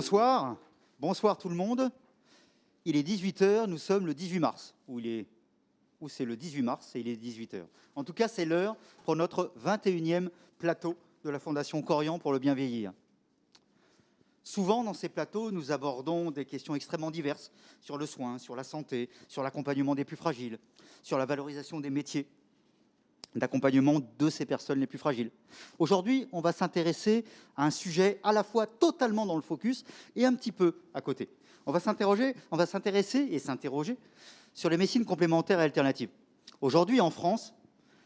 Bonsoir. Bonsoir tout le monde. Il est 18 h, nous sommes le 18 mars. Ou c'est le 18 mars et il est 18 h. En tout cas, c'est l'heure pour notre 21e plateau de la Fondation Corian pour le bien vieillir. Souvent, dans ces plateaux, nous abordons des questions extrêmement diverses sur le soin, sur la santé, sur l'accompagnement des plus fragiles, sur la valorisation des métiers d'accompagnement de ces personnes les plus fragiles. Aujourd'hui, on va s'intéresser à un sujet à la fois totalement dans le focus et un petit peu à côté. On va s'intéresser et s'interroger sur les médecines complémentaires et alternatives. Aujourd'hui, en France,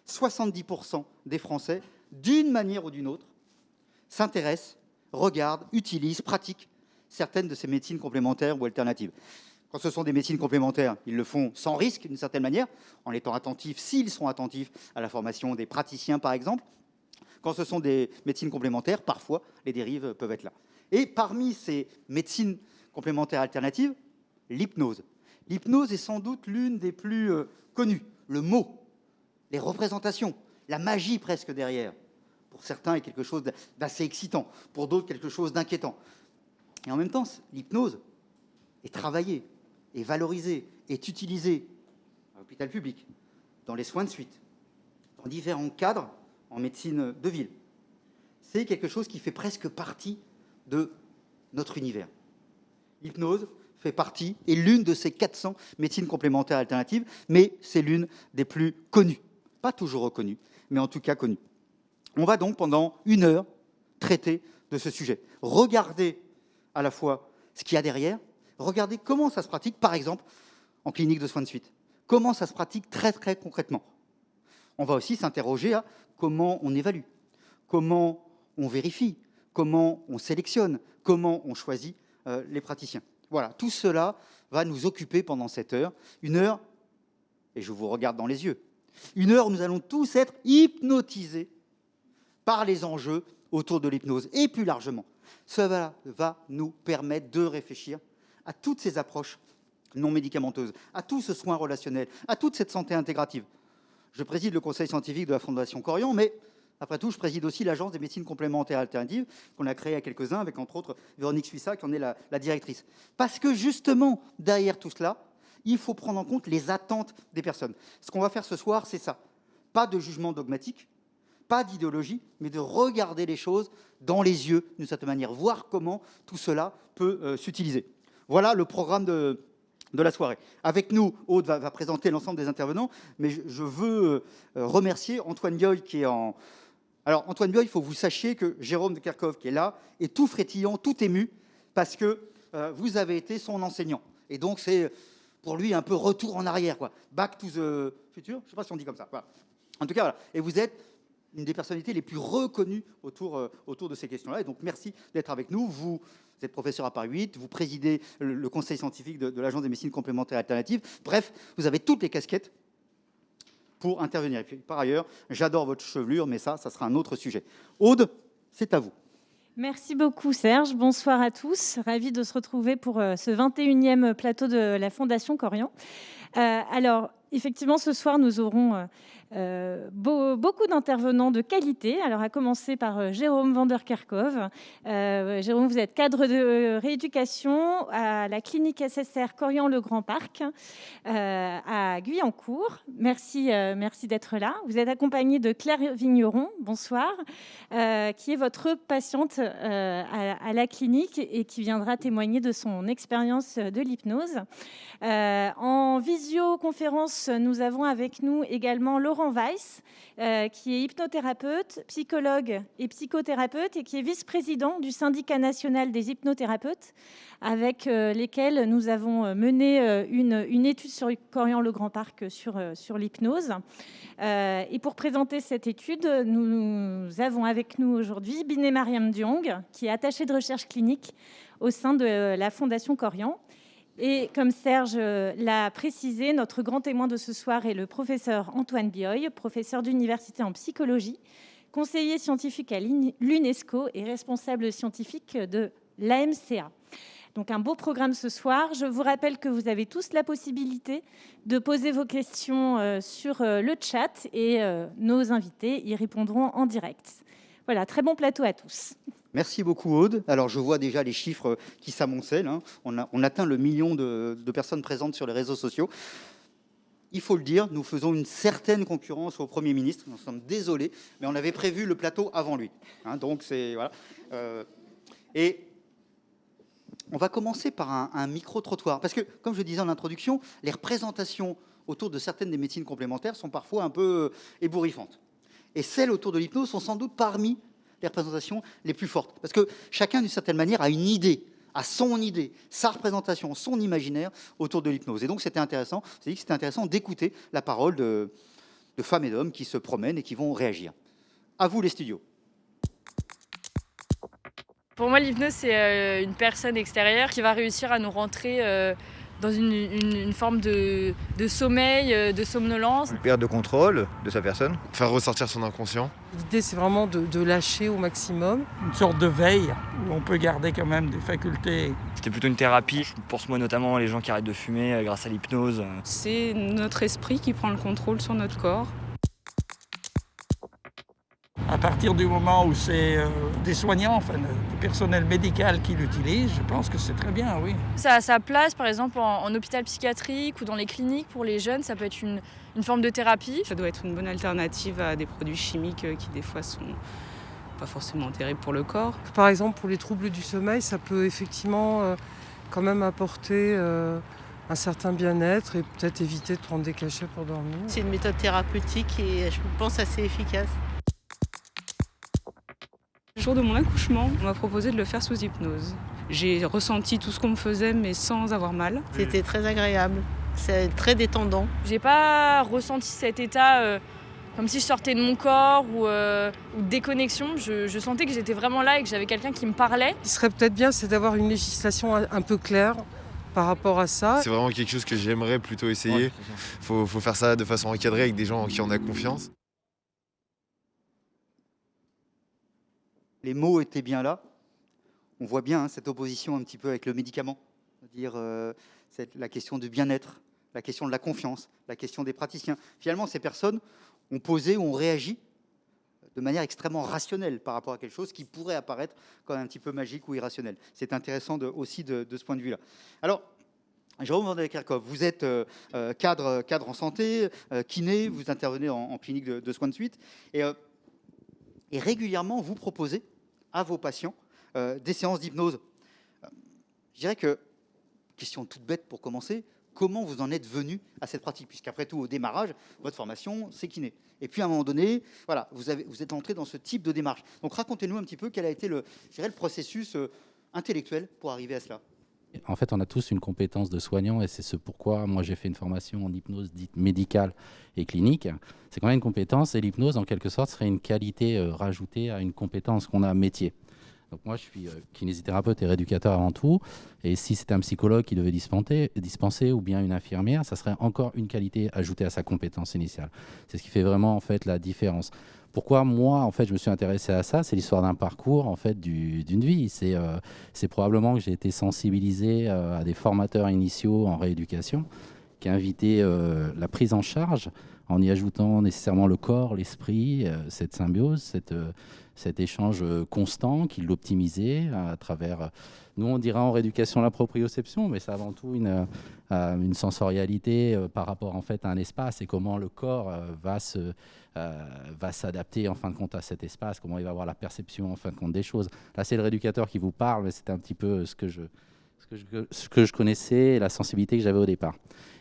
70% des Français, d'une manière ou d'une autre, s'intéressent, regardent, utilisent, pratiquent certaines de ces médecines complémentaires ou alternatives. Quand ce sont des médecines complémentaires, ils le font sans risque, d'une certaine manière, en étant attentifs, s'ils sont attentifs à la formation des praticiens, par exemple. Quand ce sont des médecines complémentaires, parfois, les dérives peuvent être là. Et parmi ces médecines complémentaires alternatives, l'hypnose. L'hypnose est sans doute l'une des plus connues. Le mot, les représentations, la magie presque derrière. Pour certains, est quelque chose d'assez excitant. Pour d'autres, quelque chose d'inquiétant. Et en même temps, l'hypnose est travaillée, est valorisée, est utilisée à l'hôpital public, dans les soins de suite, dans différents cadres en médecine de ville. C'est quelque chose qui fait presque partie de notre univers. L'hypnose fait partie, est l'une de ces 400 médecines complémentaires alternatives, mais c'est l'une des plus connues. Pas toujours reconnue, mais en tout cas connue. On va donc pendant 1 heure traiter de ce sujet. Regarder à la fois ce qu'il y a derrière, regardez comment ça se pratique, par exemple, en clinique de soins de suite. Comment ça se pratique très, très concrètement. On va aussi s'interroger à comment on évalue, comment on vérifie, comment on sélectionne, comment on choisit les praticiens. Voilà, tout cela va nous occuper pendant cette heure. 1 heure, et je vous regarde dans les yeux, 1 heure où nous allons tous être hypnotisés par les enjeux autour de l'hypnose. Et plus largement, cela va nous permettre de réfléchir à toutes ces approches non médicamenteuses, à tout ce soin relationnel, à toute cette santé intégrative. Je préside le conseil scientifique de la Fondation Corian, mais après tout, je préside aussi l'agence des médecines complémentaires alternatives qu'on a créée à quelques-uns, avec entre autres Véronique Suissa, qui en est la directrice. Parce que justement, derrière tout cela, il faut prendre en compte les attentes des personnes. Ce qu'on va faire ce soir, c'est ça. Pas de jugement dogmatique, pas d'idéologie, mais de regarder les choses dans les yeux, d'une certaine manière, voir comment tout cela peut s'utiliser. Voilà le programme de la soirée. Avec nous, Aude va présenter l'ensemble des intervenants, mais je veux remercier Antoine Bioy qui est en... Alors, Antoine Bioy, il faut que vous sachiez que Jérôme de Kerkhove, qui est là, est tout frétillant, tout ému, parce que vous avez été son enseignant. Et donc, c'est pour lui un peu retour en arrière, quoi. Back to the future, je ne sais pas si on dit comme ça. Voilà. En tout cas, voilà. Et vous êtes une des personnalités les plus reconnues autour de ces questions-là. Et donc, merci d'être avec nous. Vous êtes professeur à Paris 8, vous présidez le conseil scientifique de l'Agence des médecines complémentaires alternatives. Bref, vous avez toutes les casquettes pour intervenir. Et puis, par ailleurs, j'adore votre chevelure, mais ça sera un autre sujet. Aude, c'est à vous. Merci beaucoup Serge, bonsoir à tous. Ravi de se retrouver pour ce 21e plateau de la Fondation Corian. Alors, effectivement, ce soir, nous aurons beaucoup d'intervenants de qualité. Alors, à commencer par Jérôme van der Kerkhove. Jérôme, vous êtes cadre de rééducation à la clinique SSR Corian-le-Grand-Parc à Guyancourt. Merci d'être là. Vous êtes accompagné de Claire Vigneron, bonsoir, qui est votre patiente à la clinique et qui viendra témoigner de son expérience de l'hypnose. En visioconférence, nous avons avec nous également Laurent Weiss, qui est hypnothérapeute, psychologue et psychothérapeute et qui est vice-président du syndicat national des hypnothérapeutes, avec lesquels nous avons mené une étude sur Corian-le-Grand-Parc sur l'hypnose. Et pour présenter cette étude, nous avons avec nous aujourd'hui Binet Mariam Diong, qui est attachée de recherche clinique au sein de la Fondation Corian. Et comme Serge l'a précisé, notre grand témoin de ce soir est le professeur Antoine Bioy, professeur d'université en psychologie, conseiller scientifique à l'UNESCO et responsable scientifique de l'AMCA. Donc un beau programme ce soir. Je vous rappelle que vous avez tous la possibilité de poser vos questions sur le chat et nos invités y répondront en direct. Voilà, très bon plateau à tous. Merci beaucoup Aude. Alors je vois déjà les chiffres qui s'amoncellent, hein. On atteint le million de personnes présentes sur les réseaux sociaux. Il faut le dire, nous faisons une certaine concurrence au Premier ministre. Nous sommes désolés, mais on avait prévu le plateau avant lui. Hein, donc c'est voilà. Et on va commencer par un micro-trottoir. Parce que, comme je disais en introduction, les représentations autour de certaines des médecines complémentaires sont parfois un peu ébouriffantes. Et celles autour de l'hypnose sont sans doute parmi les représentations les plus fortes. Parce que chacun, d'une certaine manière, a une idée, a son idée, sa représentation, son imaginaire autour de l'hypnose. Et donc, c'était intéressant, c'est dit que c'était intéressant d'écouter la parole de femmes et d'hommes qui se promènent et qui vont réagir. À vous, les studios. Pour moi, l'hypnose, c'est une personne extérieure qui va réussir à nous rentrer dans une forme de sommeil, de somnolence. Une perte de contrôle de sa personne. Faire ressortir son inconscient. L'idée, c'est vraiment de lâcher au maximum. Une sorte de veille où on peut garder quand même des facultés. C'était plutôt une thérapie. Je pense moi notamment les gens qui arrêtent de fumer grâce à l'hypnose. C'est notre esprit qui prend le contrôle sur notre corps. À partir du moment où c'est des soignants, enfin, du personnel médical qui l'utilise, je pense que c'est très bien, oui. Ça a sa place, par exemple, en hôpital psychiatrique ou dans les cliniques. Pour les jeunes, ça peut être une forme de thérapie. Ça doit être une bonne alternative à des produits chimiques qui, des fois, sont pas forcément terribles pour le corps. Par exemple, pour les troubles du sommeil, ça peut effectivement quand même apporter un certain bien-être et peut-être éviter de prendre des cachets pour dormir. C'est une méthode thérapeutique et je pense assez efficace. Le jour de mon accouchement, on m'a proposé de le faire sous hypnose. J'ai ressenti tout ce qu'on me faisait, mais sans avoir mal. C'était très agréable, c'est très détendant. J'ai pas ressenti cet état comme si je sortais de mon corps ou de déconnexion. Je sentais que j'étais vraiment là et que j'avais quelqu'un qui me parlait. Ce qui serait peut-être bien, c'est d'avoir une législation un peu claire par rapport à ça. C'est vraiment quelque chose que j'aimerais plutôt essayer. Faut faire ça de façon encadrée avec des gens en qui on a confiance. Les mots étaient bien là. On voit bien cette opposition un petit peu avec le médicament. C'est-à-dire la question du bien-être, la question de la confiance, la question des praticiens. Finalement, ces personnes ont posé ou ont réagi de manière extrêmement rationnelle par rapport à quelque chose qui pourrait apparaître comme un petit peu magique ou irrationnel. C'est intéressant aussi de ce point de vue-là. Alors, Jérôme Van der Kerkhoff, vous êtes cadre en santé, kiné, vous intervenez en clinique de soins de suite, et régulièrement, vous proposez à vos patients des séances d'hypnose. Je dirais que, question toute bête pour commencer, comment vous en êtes venu à cette pratique? Puisqu'après tout, au démarrage, votre formation, c'est kiné. Et puis, à un moment donné, voilà, vous êtes entré dans ce type de démarche. Donc, racontez-nous un petit peu quel a été le processus intellectuel pour arriver à cela. En fait, on a tous une compétence de soignant et c'est ce pourquoi moi j'ai fait une formation en hypnose dite médicale et clinique. C'est quand même une compétence et l'hypnose, en quelque sorte, serait une qualité rajoutée à une compétence qu'on a métier. Donc moi, je suis kinésithérapeute et rééducateur avant tout. Et si c'était un psychologue qui devait dispenser ou bien une infirmière, ça serait encore une qualité ajoutée à sa compétence initiale. C'est ce qui fait vraiment en fait la différence. Pourquoi moi, en fait, je me suis intéressé à ça? C'est l'histoire d'un parcours, en fait, d'une vie. C'est probablement que j'ai été sensibilisé à des formateurs initiaux en rééducation qui invitaient la prise en charge en y ajoutant nécessairement le corps, l'esprit, cette symbiose, cet échange constant qui l'optimisait à travers... Nous, on dirait en rééducation la proprioception, mais c'est avant tout une sensorialité par rapport en fait, à un espace et comment le corps va s'adapter en fin de compte à cet espace, comment il va avoir la perception en fin de compte des choses. Là, c'est le rééducateur qui vous parle, mais c'est un petit peu ce que je connaissais et la sensibilité que j'avais au départ.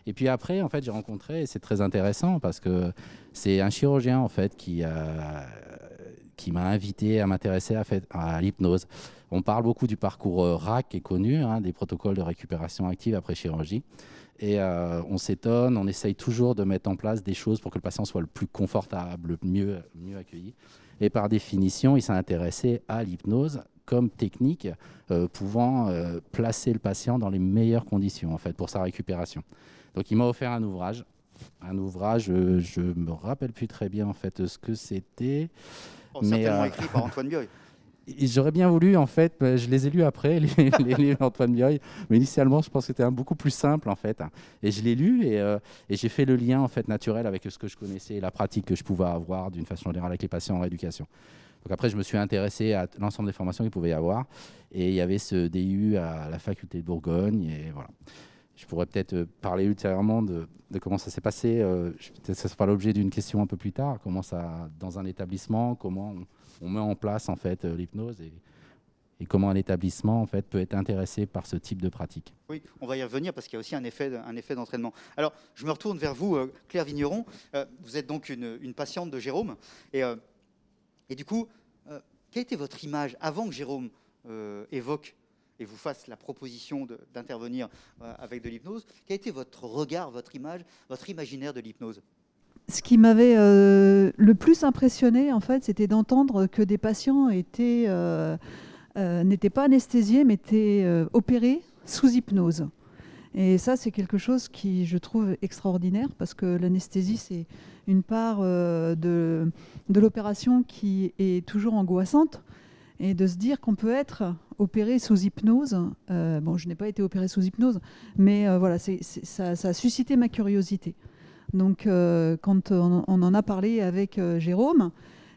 Et puis après, en fait, j'ai rencontré, et c'est très intéressant parce que c'est un chirurgien en fait qui m'a invité à m'intéresser à l'hypnose. On parle beaucoup du parcours RAC qui est connu, des protocoles de récupération active après chirurgie. Et on s'étonne, on essaye toujours de mettre en place des choses pour que le patient soit le plus confortable, le mieux accueilli. Et par définition, il s'est intéressé à l'hypnose comme technique pouvant placer le patient dans les meilleures conditions en fait, pour sa récupération. Donc il m'a offert un ouvrage, je ne me rappelle plus très bien en fait ce que c'était. Certainement écrit par Antoine Bioy. J'aurais bien voulu, en fait, je les ai lus après, les livres d'Antoine Bioy, mais initialement, je pense que c'était beaucoup plus simple, en fait. Et je l'ai lu et j'ai fait le lien, en fait, naturel avec ce que je connaissais et la pratique que je pouvais avoir, d'une façon générale, avec les patients en rééducation. Donc après, je me suis intéressé à l'ensemble des formations qu'il pouvait y avoir. Et il y avait ce DU à la faculté de Bourgogne. Et voilà. Je pourrais peut-être parler ultérieurement de comment ça s'est passé. Peut-être ça sera l'objet d'une question un peu plus tard. Comment ça, dans un établissement, comment on met en place en fait l'hypnose et comment un établissement en fait peut être intéressé par ce type de pratique. Oui, on va y revenir parce qu'il y a aussi un effet d'entraînement. Alors, je me retourne vers vous, Claire Vigneron. Vous êtes donc une patiente de Jérôme. Et du coup, quelle était votre image avant que Jérôme évoque et vous fasse la proposition d'intervenir avec de l'hypnose? Quel était votre regard, votre image, votre imaginaire de l'hypnose? Ce qui m'avait le plus impressionné, en fait, c'était d'entendre que des patients n'étaient pas anesthésiés, mais étaient opérés sous hypnose. Et ça, c'est quelque chose qui, je trouve, extraordinaire, parce que l'anesthésie, c'est une part de l'opération qui est toujours angoissante. Et de se dire qu'on peut être opéré sous hypnose, bon, je n'ai pas été opérée sous hypnose, mais voilà, ça a suscité ma curiosité. Donc, quand on en a parlé avec Jérôme,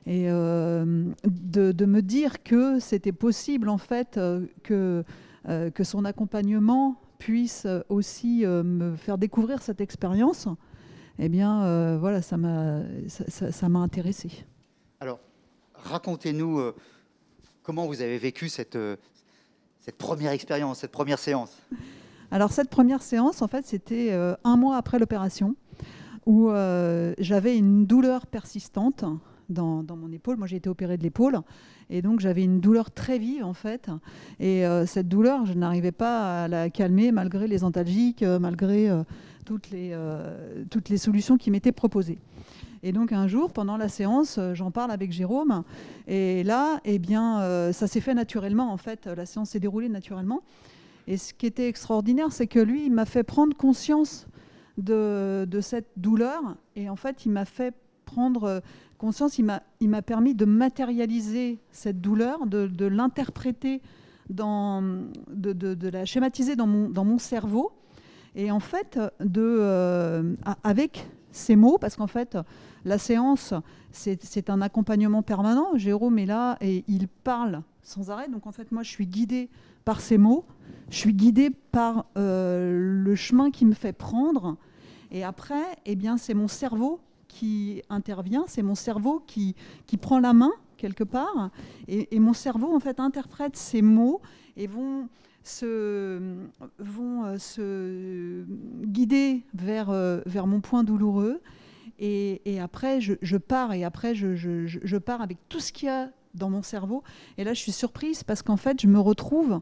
et de me dire que c'était possible, en fait, que son accompagnement puisse aussi me faire découvrir cette expérience, eh bien, voilà, ça m'a intéressée. Alors, racontez-nous comment vous avez vécu cette première expérience, cette première séance. Alors, cette première séance, en fait, c'était 1 mois après l'opération, où j'avais une douleur persistante dans mon épaule. Moi, j'ai été opérée de l'épaule, et donc j'avais une douleur très vive, en fait. Et cette douleur, je n'arrivais pas à la calmer, malgré les antalgiques, malgré toutes les solutions qui m'étaient proposées. Et donc un jour, pendant la séance, j'en parle avec Jérôme, et là, eh bien, ça s'est fait naturellement, en fait. La séance s'est déroulée naturellement. Et ce qui était extraordinaire, c'est que lui, il m'a fait prendre conscience de cette douleur, et en fait, il m'a fait prendre conscience, il m'a permis de matérialiser cette douleur, de l'interpréter, de la schématiser dans mon cerveau, et en fait, avec ces mots, parce qu'en fait, la séance, c'est un accompagnement permanent. Jérôme est là et il parle sans arrêt. Donc en fait, moi, je suis guidée par ces mots, je suis guidée par le chemin qu'il me fait prendre. Et après, eh bien, c'est mon cerveau qui intervient, c'est mon cerveau qui prend la main quelque part. Et mon cerveau, en fait, interprète ces mots et vont se guider vers mon point douloureux. Et après, je pars, et après, je pars avec tout ce qu'il y a dans mon cerveau. Et là, je suis surprise parce qu'en fait, je me retrouve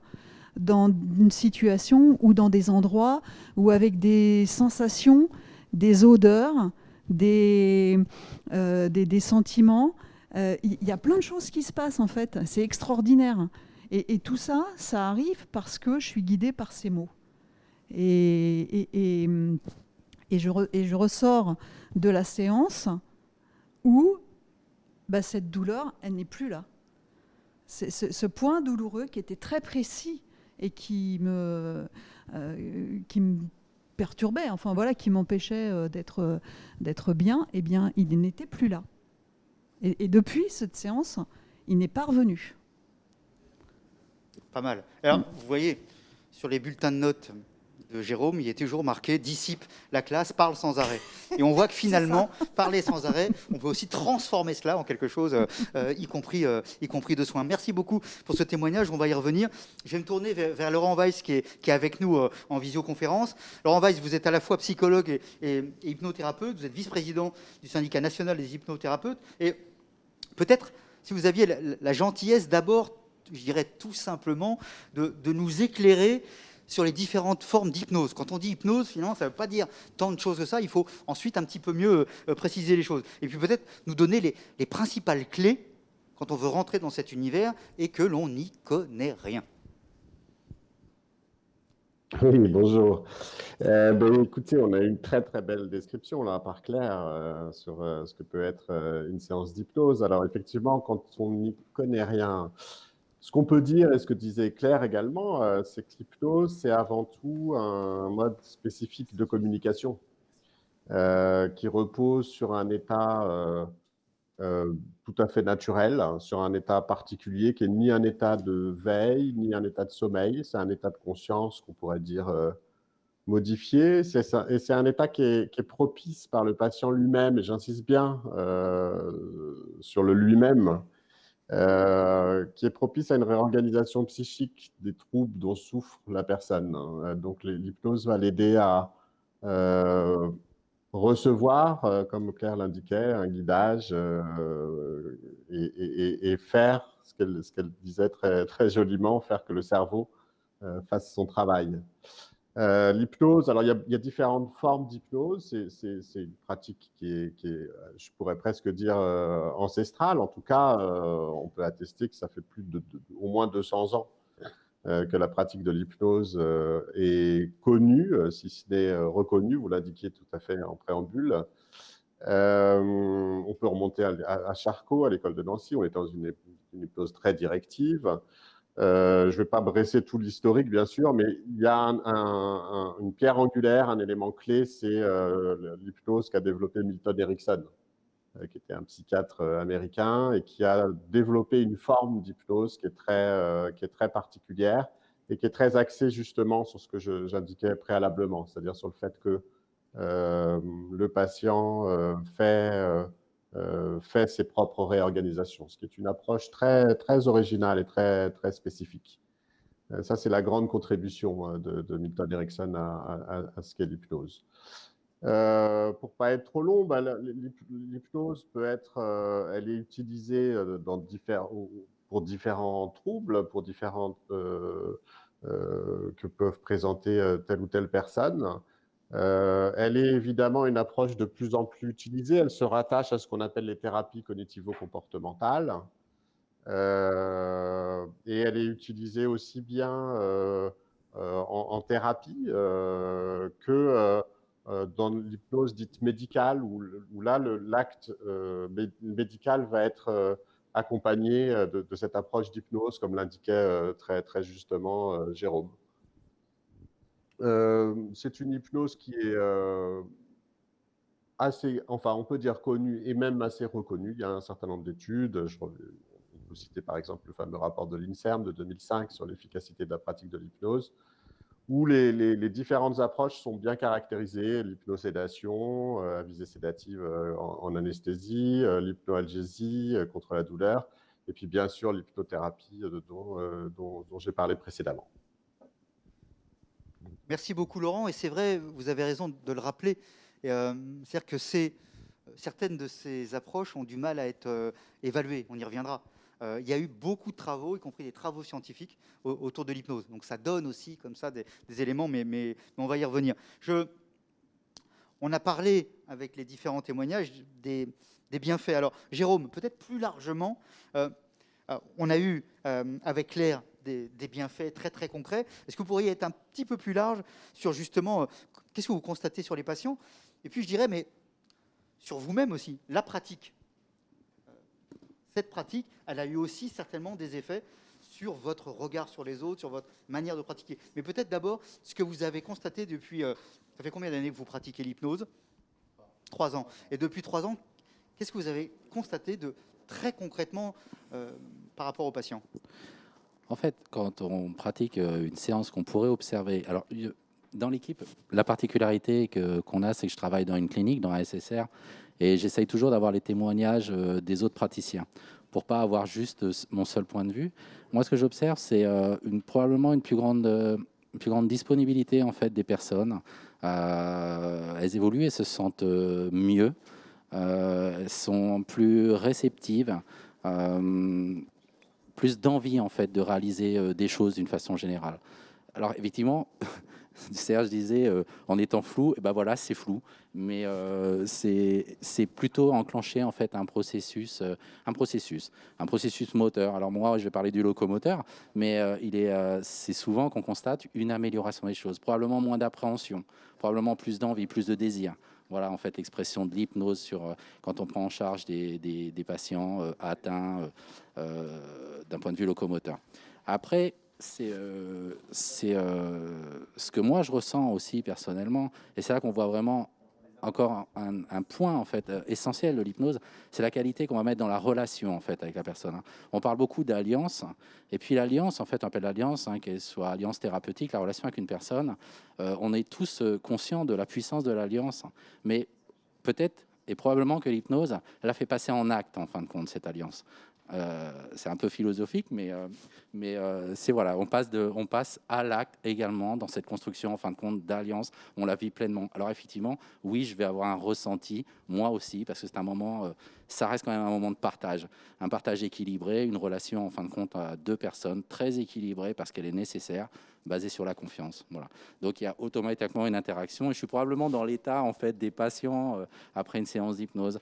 dans une situation ou dans des endroits où, avec des sensations, des odeurs, des sentiments, il y a plein de choses qui se passent, en fait. C'est extraordinaire. Et tout ça, ça arrive parce que je suis guidée par ces mots. Et je ressors de la séance où cette douleur, elle n'est plus là. Ce point douloureux qui était très précis et qui me perturbait, enfin voilà, qui m'empêchait d'être bien, eh bien, il n'était plus là. Et depuis cette séance, il n'est pas revenu. Pas mal. Alors, vous voyez, sur les bulletins de notes de Jérôme, il est toujours marqué « Dissipe la classe, parle sans arrêt ». Et on voit que finalement, parler sans arrêt, on peut aussi transformer cela en quelque chose, y compris de soins. Merci beaucoup pour ce témoignage, on va y revenir. Je vais me tourner vers Laurent Weiss qui est avec nous en visioconférence. Laurent Weiss, vous êtes à la fois psychologue et hypnothérapeute, vous êtes vice-président du syndicat national des hypnothérapeutes. Et peut-être, si vous aviez la gentillesse d'abord, je dirais tout simplement, de nous éclairer sur les différentes formes d'hypnose. Quand on dit hypnose, finalement, ça ne veut pas dire tant de choses que ça. Il faut ensuite un petit peu mieux préciser les choses. Et puis peut-être nous donner les principales clés quand on veut rentrer dans cet univers et que l'on n'y connaît rien. Oui, bonjour. Écoutez, on a une très très belle description là par Claire sur ce que peut être une séance d'hypnose. Alors effectivement, quand on n'y connaît rien, ce qu'on peut dire, et ce que disait Claire également, c'est que l'hypnose, c'est avant tout un mode spécifique de communication qui repose sur un état tout à fait naturel, hein, sur un état particulier qui est ni un état de veille, ni un état de sommeil. C'est un état de conscience qu'on pourrait dire modifié. Et c'est un état qui est propice par le patient lui-même, et j'insiste bien sur le lui-même, qui est propice à une réorganisation psychique des troubles dont souffre la personne. Donc l'hypnose va l'aider à recevoir, comme Claire l'indiquait, un guidage et faire ce qu'elle disait très, très joliment, faire que le cerveau fasse son travail. L'hypnose, alors il y a différentes formes d'hypnose. C'est une pratique qui est, je pourrais presque dire, ancestrale. En tout cas, on peut attester que ça fait au moins 200 ans que la pratique de l'hypnose est connue, si ce n'est reconnue. Vous l'indiquiez tout à fait en préambule. On peut remonter à Charcot, à l'école de Nancy. On est dans une hypnose très directive. Je ne vais pas brasser tout l'historique, bien sûr, mais il y a une pierre angulaire, un élément clé, c'est l'hypnose qu'a développé Milton Erickson, qui était un psychiatre américain et qui a développé une forme d'hypnose qui est très particulière et qui est très axée justement sur ce que j'indiquais préalablement, c'est-à-dire sur le fait que le patient fait ses propres réorganisations, ce qui est une approche très, très originale et très, très spécifique. Ça, c'est la grande contribution de Milton Erickson à ce qu'est l'hypnose. Pour ne pas être trop long, l'hypnose peut être, elle est utilisée pour différents troubles, pour différentes que peuvent présenter telle ou telle personne. Elle est évidemment une approche de plus en plus utilisée. Elle se rattache à ce qu'on appelle les thérapies cognitivo-comportementales. Et elle est utilisée aussi bien en thérapie que dans l'hypnose dite médicale, où là, l'acte médical va être accompagné de cette approche d'hypnose, comme l'indiquait très, très justement Jérôme. C'est une hypnose qui est assez, enfin, on peut dire connue et même assez reconnue. Il y a un certain nombre d'études. On peut citer par exemple le fameux rapport de l'INSERM de 2005 sur l'efficacité de la pratique de l'hypnose, où les différentes approches sont bien caractérisées. L'hypnosédation à visée sédative en anesthésie, l'hypnoalgésie contre la douleur, et puis bien sûr l'hypnothérapie dont j'ai parlé précédemment. Merci beaucoup Laurent, et c'est vrai, vous avez raison de le rappeler, c'est-à-dire que certaines de ces approches ont du mal à être évaluées, on y reviendra. Il y a eu beaucoup de travaux, y compris des travaux scientifiques, autour de l'hypnose. Donc ça donne aussi comme ça des éléments, mais on va y revenir. On a parlé avec les différents témoignages des bienfaits. Alors Jérôme, peut-être plus largement, on a eu avec Claire des bienfaits très très concrets. Est-ce que vous pourriez être un petit peu plus large sur justement qu'est-ce que vous constatez sur les patients? Et puis je dirais, mais sur vous-même aussi, la pratique. Cette pratique, elle a eu aussi certainement des effets sur votre regard sur les autres, sur votre manière de pratiquer. Mais peut-être d'abord, ce que vous avez constaté depuis... ça fait combien d'années que vous pratiquez l'hypnose? 3 ans. Et depuis 3 ans, qu'est-ce que vous avez constaté de très concrètement par rapport aux patients? En fait, quand on pratique une séance qu'on pourrait observer... Alors, dans l'équipe, la particularité qu'on a, c'est que je travaille dans une clinique, dans un SSR, et j'essaye toujours d'avoir les témoignages des autres praticiens pour pas avoir juste mon seul point de vue. Moi, ce que j'observe, c'est probablement une plus grande disponibilité en fait des personnes. Elles évoluent et se sentent mieux, elles sont plus réceptives, plus d'envie en fait de réaliser des choses d'une façon générale. Alors effectivement, Serge disait en étant flou, et ben voilà, c'est flou, mais c'est plutôt enclenché en fait un processus moteur. Alors moi, je vais parler du locomoteur, mais c'est souvent qu'on constate une amélioration des choses, probablement moins d'appréhension, probablement plus d'envie, plus de désir. Voilà en fait l'expression de l'hypnose sur quand on prend en charge des patients atteints d'un point de vue locomoteur. Après, c'est ce que moi je ressens aussi personnellement, et c'est là qu'on voit vraiment encore un point en fait essentiel de l'hypnose, c'est la qualité qu'on va mettre dans la relation en fait avec la personne. On parle beaucoup d'alliance, et puis l'alliance, en fait, on appelle l'alliance, qu'elle soit alliance thérapeutique, la relation avec une personne. On est tous conscients de la puissance de l'alliance, mais peut-être et probablement que l'hypnose, elle a fait passer en acte en fin de compte cette alliance. C'est un peu philosophique, mais c'est voilà, on passe à l'acte également dans cette construction en fin de compte d'alliance. On la vit pleinement. Alors effectivement, oui, je vais avoir un ressenti, moi aussi, parce que c'est un moment, ça reste quand même un moment de partage, un partage équilibré, une relation en fin de compte à deux personnes très équilibrée parce qu'elle est nécessaire, basée sur la confiance. Voilà. Donc il y a automatiquement une interaction, et je suis probablement dans l'état en fait des patients après une séance d'hypnose,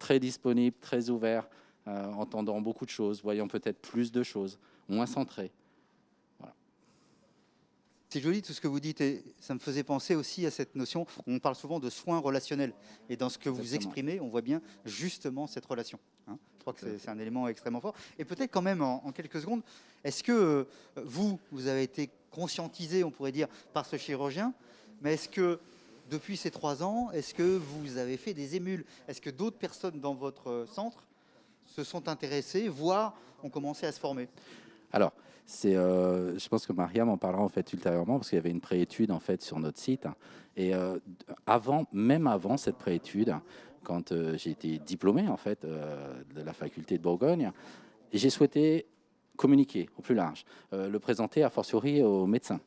très disponible, très ouvert. Entendant beaucoup de choses, voyant peut-être plus de choses, moins centré. Voilà. C'est joli tout ce que vous dites, et ça me faisait penser aussi à cette notion, on parle souvent de soins relationnels, et dans ce que vous exprimez, on voit bien justement cette relation. Je crois que c'est un élément extrêmement fort. Et peut-être quand même, en quelques secondes, est-ce que vous avez été conscientisé, on pourrait dire, par ce chirurgien, mais est-ce que depuis ces 3 ans, est-ce que vous avez fait des émules? Est-ce que d'autres personnes dans votre centre se sont intéressés, voire ont commencé à se former? Alors, je pense que Mariam en parlera en fait ultérieurement, parce qu'il y avait une préétude en fait sur notre site. Et même avant cette préétude, quand j'ai été diplômé en fait de la faculté de Bourgogne, j'ai souhaité communiquer au plus large, le présenter a fortiori aux médecins.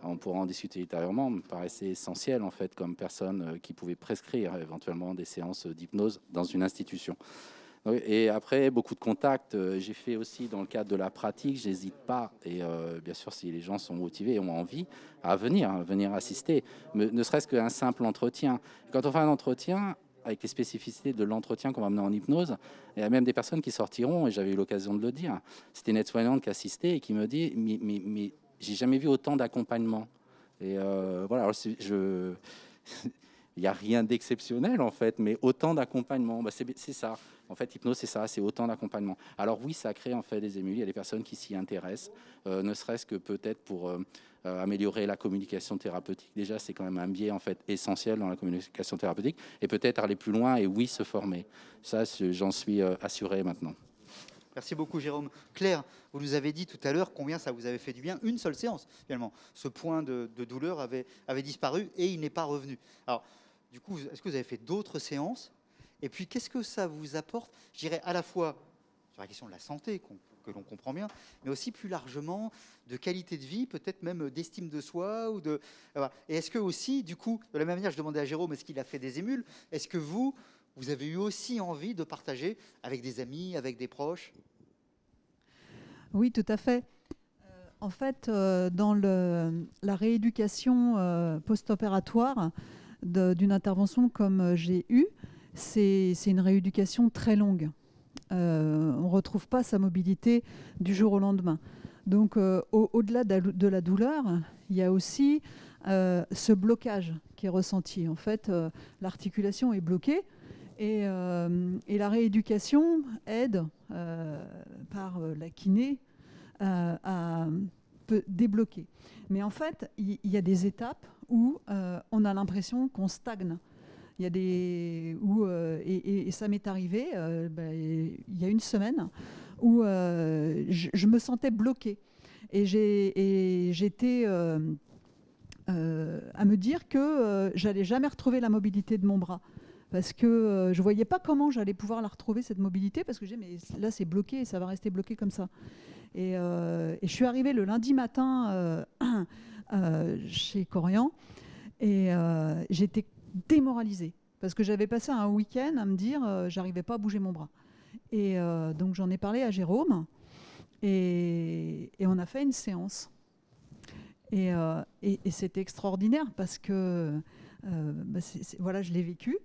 On pourra en discuter ultérieurement, me paraissait essentiel en fait comme personne qui pouvait prescrire éventuellement des séances d'hypnose dans une institution. Et après, beaucoup de contacts, j'ai fait aussi dans le cadre de la pratique, j'hésite pas, et bien sûr si les gens sont motivés et ont envie, à venir assister, ne serait-ce qu'un simple entretien. Quand on fait un entretien, avec les spécificités de l'entretien qu'on va mener en hypnose, il y a même des personnes qui sortiront, et j'avais eu l'occasion de le dire, c'était une aide-soignante qui assistait et qui me dit « mais j'ai jamais vu autant d'accompagnement ». Et voilà, alors il n'y a rien d'exceptionnel en fait, mais autant d'accompagnement, c'est ça. En fait, hypnose, c'est ça, c'est autant d'accompagnement. Alors oui, ça crée en fait des émules, il y a des personnes qui s'y intéressent, ne serait-ce que peut-être pour améliorer la communication thérapeutique. Déjà, c'est quand même un biais en fait essentiel dans la communication thérapeutique, et peut-être aller plus loin et oui, se former. Ça, j'en suis assuré maintenant. Merci beaucoup, Jérôme. Claire, vous nous avez dit tout à l'heure combien ça vous avait fait du bien. Une seule séance, finalement. Ce point de douleur avait disparu et il n'est pas revenu. Alors, du coup, est-ce que vous avez fait d'autres séances? Et puis, qu'est-ce que ça vous apporte, je dirais, à la fois sur la question de la santé, que l'on comprend bien, mais aussi plus largement de qualité de vie, peut-être même d'estime de soi. Et est-ce que aussi, du coup, de la même manière, je demandais à Jérôme, est-ce qu'il a fait des émules? Est-ce que vous avez eu aussi envie de partager avec des amis, avec des proches? Oui, tout à fait. En fait, dans la rééducation post-opératoire d'une intervention comme j'ai eue, c'est une rééducation très longue. On ne retrouve pas sa mobilité du jour au lendemain. Donc, au-delà de la douleur, il y a aussi ce blocage qui est ressenti. En fait, l'articulation est bloquée. Et la rééducation aide, par la kiné, à débloquer. Mais en fait, il y a des étapes où on a l'impression qu'on stagne. Il y a et ça m'est arrivé il y a une semaine où je me sentais bloquée. Et j'étais à me dire que j'allais jamais retrouver la mobilité de mon bras. Parce que je ne voyais pas comment j'allais pouvoir la retrouver, cette mobilité, parce que mais là, c'est bloqué et ça va rester bloqué comme ça. Et je suis arrivée le lundi matin chez Corian et j'étais démoralisée parce que j'avais passé un week-end à me dire j'arrivais pas à bouger mon bras. Et donc, j'en ai parlé à Jérôme et on a fait une séance. Et c'était extraordinaire parce que voilà, je l'ai vécu.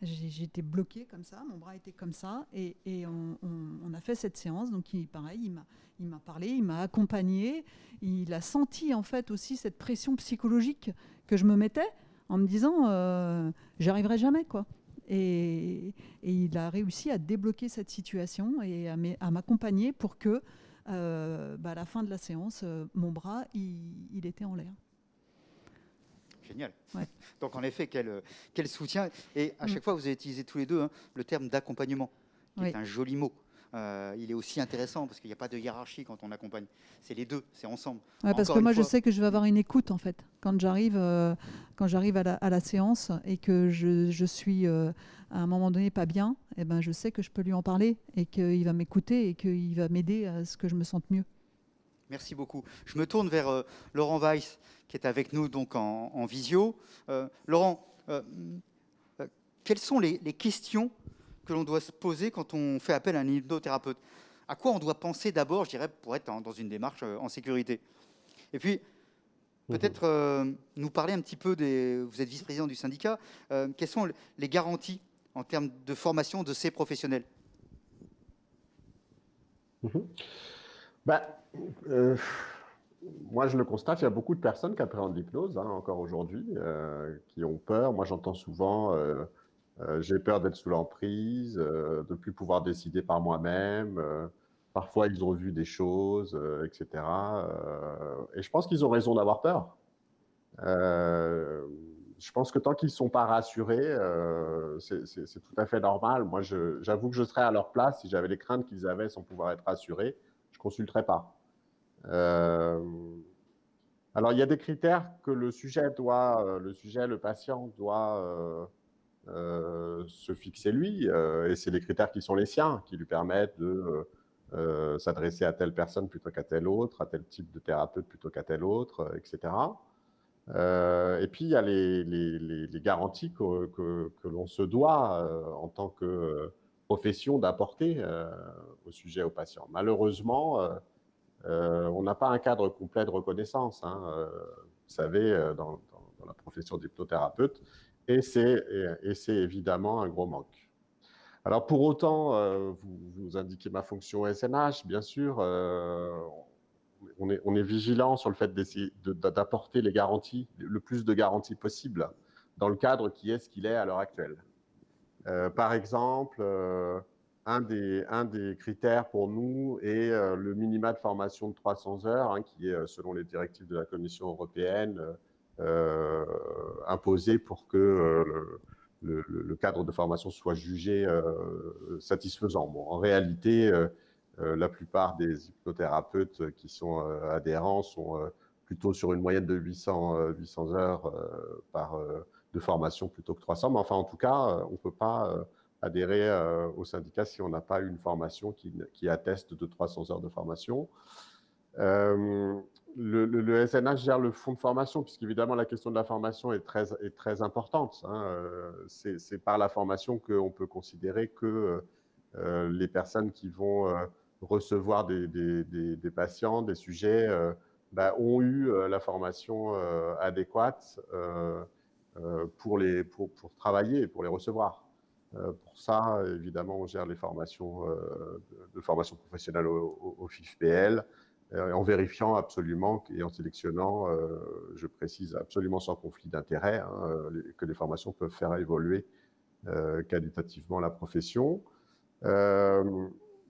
J'étais bloquée comme ça, mon bras était comme ça, et on a fait cette séance. Donc pareil, il m'a parlé, il m'a accompagnée, il a senti en fait aussi cette pression psychologique que je me mettais en me disant j'y arriverai jamais quoi. Et il a réussi à débloquer cette situation et à m'accompagner pour que à la fin de la séance, mon bras il était en l'air. Génial. Ouais. Donc en effet, quel soutien. Et à chaque fois, vous avez utilisé tous les deux le terme d'accompagnement, qui est un joli mot. Il est aussi intéressant parce qu'il n'y a pas de hiérarchie quand on accompagne. C'est les deux, c'est ensemble. Ouais, parce Encore que une moi, je fois- sais que je vais avoir une écoute, en fait, quand j'arrive à la séance et que je suis à un moment donné pas bien, eh ben, je sais que je peux lui en parler et qu'il va m'écouter et qu'il va m'aider à ce que je me sente mieux. Merci beaucoup. Je me tourne vers Laurent Weiss, qui est avec nous donc en visio. Laurent, quelles sont les questions que l'on doit se poser quand on fait appel à un hypnothérapeute? À quoi on doit penser d'abord, je dirais, pour être dans une démarche en sécurité? Et puis, peut-être nous parler un petit peu vous êtes vice-président du syndicat, quelles sont les garanties en termes de formation de ces professionnels? Moi, je le constate, il y a beaucoup de personnes qui appréhendent l'hypnose encore aujourd'hui, qui ont peur. Moi, j'entends souvent j'ai peur d'être sous l'emprise, de ne plus pouvoir décider par moi-même. Parfois, ils ont vu des choses, etc. Et je pense qu'ils ont raison d'avoir peur. Je pense que tant qu'ils ne sont pas rassurés, c'est tout à fait normal. Moi, j'avoue que je serais à leur place si j'avais les craintes qu'ils avaient sans pouvoir être rassurés. Je ne consulterais pas. Alors, il y a des critères que le patient doit se fixer lui, et c'est les critères qui sont les siens, qui lui permettent de s'adresser à telle personne plutôt qu'à telle autre, à tel type de thérapeute plutôt qu'à tel autre, etc. Et puis, il y a les garanties que l'on se doit en tant que profession d'apporter au sujet, au patient. Malheureusement, on n'a pas un cadre complet de reconnaissance, vous savez, dans la profession d'hypnothérapeute, et c'est évidemment un gros manque. Alors pour autant, vous indiquez ma fonction SNH, bien sûr, on est vigilant sur le fait d'essayer d'apporter les garanties, le plus de garanties possible, dans le cadre qui est ce qu'il est à l'heure actuelle. Par exemple, un des critères pour nous est le minima de formation de 300 heures, qui est, selon les directives de la Commission européenne, imposé pour que le cadre de formation soit jugé satisfaisant. Bon, en réalité, la plupart des hypnothérapeutes qui sont adhérents sont plutôt sur une moyenne de 800 heures de formation plutôt que 300. Mais enfin, en tout cas, on ne peut pas adhérer au syndicat si on n'a pas une formation qui atteste de 300 heures de formation. Le SNH gère le fonds de formation, puisqu'évidemment la question de la formation est très importante. C'est par la formation qu'on peut considérer que les personnes qui vont recevoir des patients, des sujets, ont eu la formation adéquate pour travailler et pour les recevoir. Pour ça, évidemment, on gère les formations de formation professionnelle au FIFPL, en vérifiant absolument et en sélectionnant, je précise, absolument sans conflit d'intérêt, que les formations peuvent faire évoluer qualitativement la profession.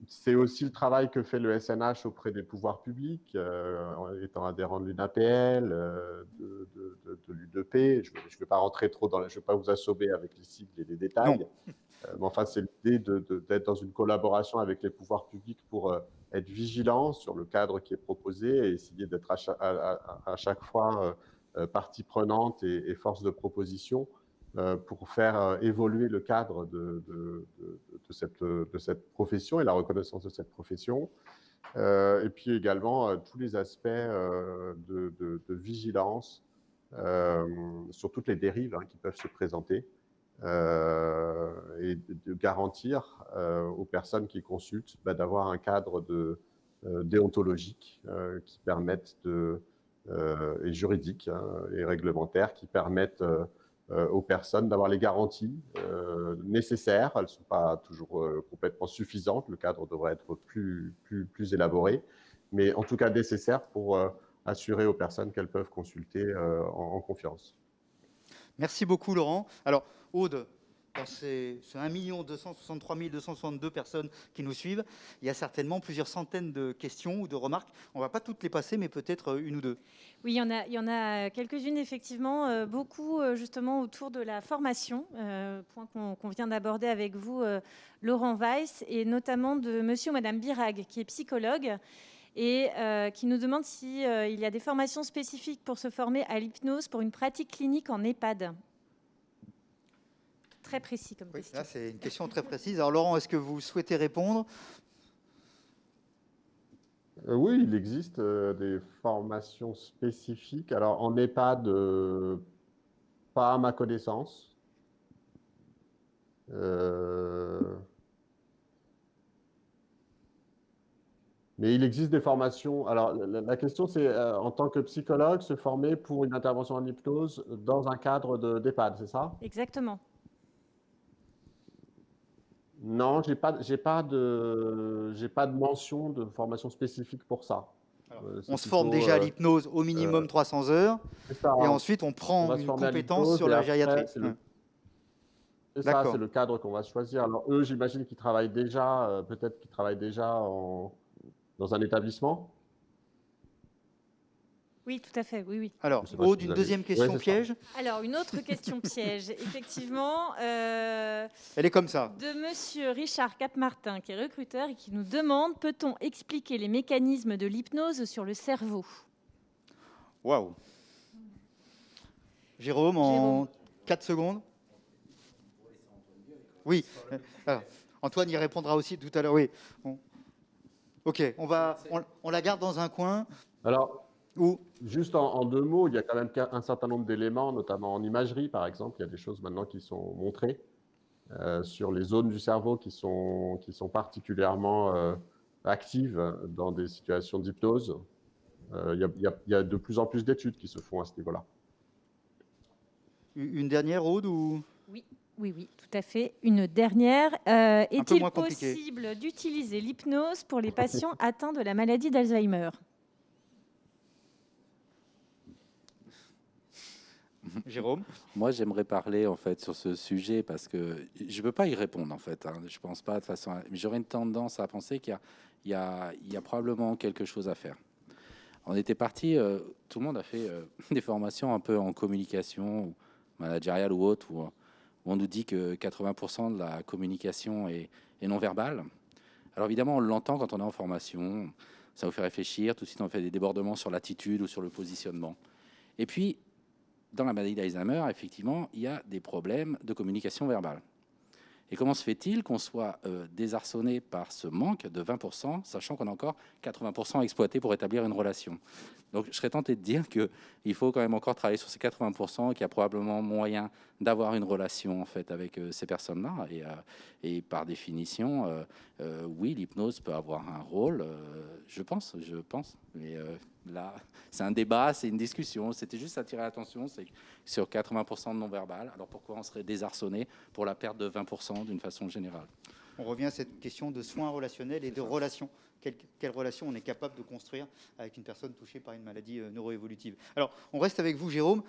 C'est aussi le travail que fait le SNH auprès des pouvoirs publics, étant adhérent de l'UNAPL, de l'U2P. Je ne vais pas rentrer trop je ne vais pas vous assommer avec les sigles et les détails. Mais enfin, c'est l'idée d'être dans une collaboration avec les pouvoirs publics pour être vigilant sur le cadre qui est proposé et essayer d'être à chaque fois partie prenante et force de proposition pour faire évoluer le cadre de cette profession et la reconnaissance de cette profession. Et puis également tous les aspects de vigilance sur toutes les dérives qui peuvent se présenter et de garantir aux personnes qui consultent d'avoir un cadre déontologique qui permette et juridique et réglementaire qui permettent aux personnes d'avoir les garanties nécessaires. Elles ne sont pas toujours complètement suffisantes, le cadre devrait être plus élaboré, mais en tout cas nécessaire pour assurer aux personnes qu'elles peuvent consulter en confiance. Merci beaucoup, Laurent. Alors, Aude, dans ces 1 263 262 personnes qui nous suivent, il y a certainement plusieurs centaines de questions ou de remarques. On ne va pas toutes les passer, mais peut-être une ou deux. Oui, il y en a quelques-unes, effectivement, beaucoup justement autour de la formation, point qu'on vient d'aborder avec vous, Laurent Weiss, et notamment de monsieur ou madame Birag, qui est psychologue, et qui nous demande s'il y a des formations spécifiques pour se former à l'hypnose pour une pratique clinique en EHPAD. Très précis comme question. Là, c'est une question très précise. Alors, Laurent, est-ce que vous souhaitez répondre ? Oui, il existe des formations spécifiques. Alors, en EHPAD, pas à ma connaissance. Mais il existe des formations. Alors, la question, c'est en tant que psychologue, se former pour une intervention en hypnose dans un cadre d'EHPAD, c'est ça? Exactement. Non, j'ai pas de mention de formation spécifique pour ça. Alors, on se forme déjà à l'hypnose au minimum 300 heures, ça, et ensuite on prend une compétence sur la gériatrie. C'est ça, c'est le cadre qu'on va choisir. Alors eux, j'imagine qu'ils travaillent déjà, peut-être qu'ils travaillent déjà dans un établissement. Oui, tout à fait, oui. Alors, Aude, une deuxième question piège. Alors, une autre question piège, effectivement. Elle est comme ça. De monsieur Richard Capmartin, qui est recruteur et qui nous demande, peut-on expliquer les mécanismes de l'hypnose sur le cerveau? Waouh. Jérôme, en 4 secondes. Oui. Alors, Antoine y répondra aussi tout à l'heure. Oui. Bon. Ok, on la garde dans un coin. Alors, juste en 2 mots, il y a quand même un certain nombre d'éléments, notamment en imagerie, par exemple. Il y a des choses maintenant qui sont montrées sur les zones du cerveau qui sont particulièrement actives dans des situations d'hypnose. Il y a de plus en plus d'études qui se font à ce niveau-là. Une dernière, Aude, ou... Oui, tout à fait. Une dernière. Est-il possible d'utiliser l'hypnose pour les patients atteints de la maladie d'Alzheimer? Jérôme? Moi, j'aimerais parler en fait sur ce sujet parce que je ne peux pas y répondre en fait. Je pense pas de façon. J'aurais une tendance à penser qu'il y a probablement quelque chose à faire. On était parti, tout le monde a fait des formations un peu en communication, managériale ou autre, où on nous dit que 80% de la communication est non verbale. Alors évidemment, on l'entend quand on est en formation, ça vous fait réfléchir, tout de suite on fait des débordements sur l'attitude ou sur le positionnement. Et puis, dans la maladie d'Alzheimer, effectivement, il y a des problèmes de communication verbale. Et comment se fait-il qu'on soit désarçonné par ce manque de 20%, sachant qu'on a encore 80% à exploiter pour établir une relation? Donc, je serais tenté de dire qu'il faut quand même encore travailler sur ces 80%, qu'il y a probablement moyen d'avoir une relation en fait avec ces personnes-là. Et par définition, oui, l'hypnose peut avoir un rôle, je pense. Mais là, c'est un débat, c'est une discussion. C'était juste attirer l'attention, c'est sur 80% de non-verbal. Alors pourquoi on serait désarçonné pour la perte de 20% d'une façon générale? On revient à cette question de soins relationnels et de relations. Quelle relation on est capable de construire avec une personne touchée par une maladie neuroévolutive? Alors, on reste avec vous, Jérôme.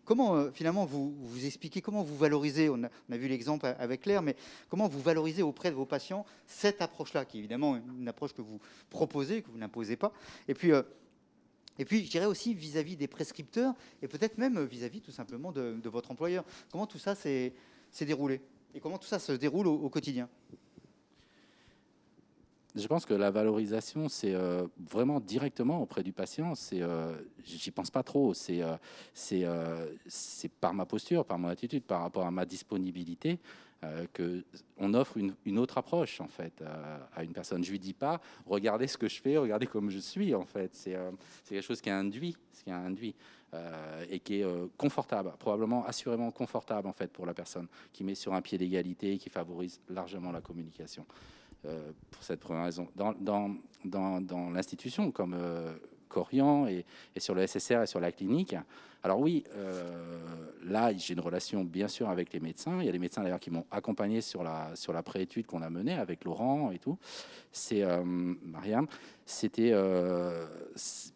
Comment, finalement, vous expliquez, comment vous valorisez, on a vu l'exemple avec Claire, mais comment vous valorisez auprès de vos patients cette approche-là, qui est évidemment une approche que vous proposez, que vous n'imposez pas, et puis, je dirais aussi vis-à-vis des prescripteurs, et peut-être même vis-à-vis tout simplement de votre employeur. Comment tout ça s'est déroulé? Et comment tout ça se déroule au quotidien? Je pense que la valorisation, c'est vraiment directement auprès du patient. J'y pense pas trop. C'est par ma posture, par mon attitude, par rapport à ma disponibilité, qu'on offre une autre approche en fait à une personne. Je lui dis pas regardez ce que je fais, regardez comme je suis en fait. C'est quelque chose qui est induit, et qui est confortable, probablement assurément confortable en fait pour la personne, qui met sur un pied d'égalité et qui favorise largement la communication. Pour cette première raison. Dans l'institution, comme Corian et sur le SSR et sur la clinique, alors oui, là, j'ai une relation bien sûr avec les médecins. Il y a des médecins d'ailleurs qui m'ont accompagné sur la préétude qu'on a menée avec Laurent et tout. C'est Mariam. C'était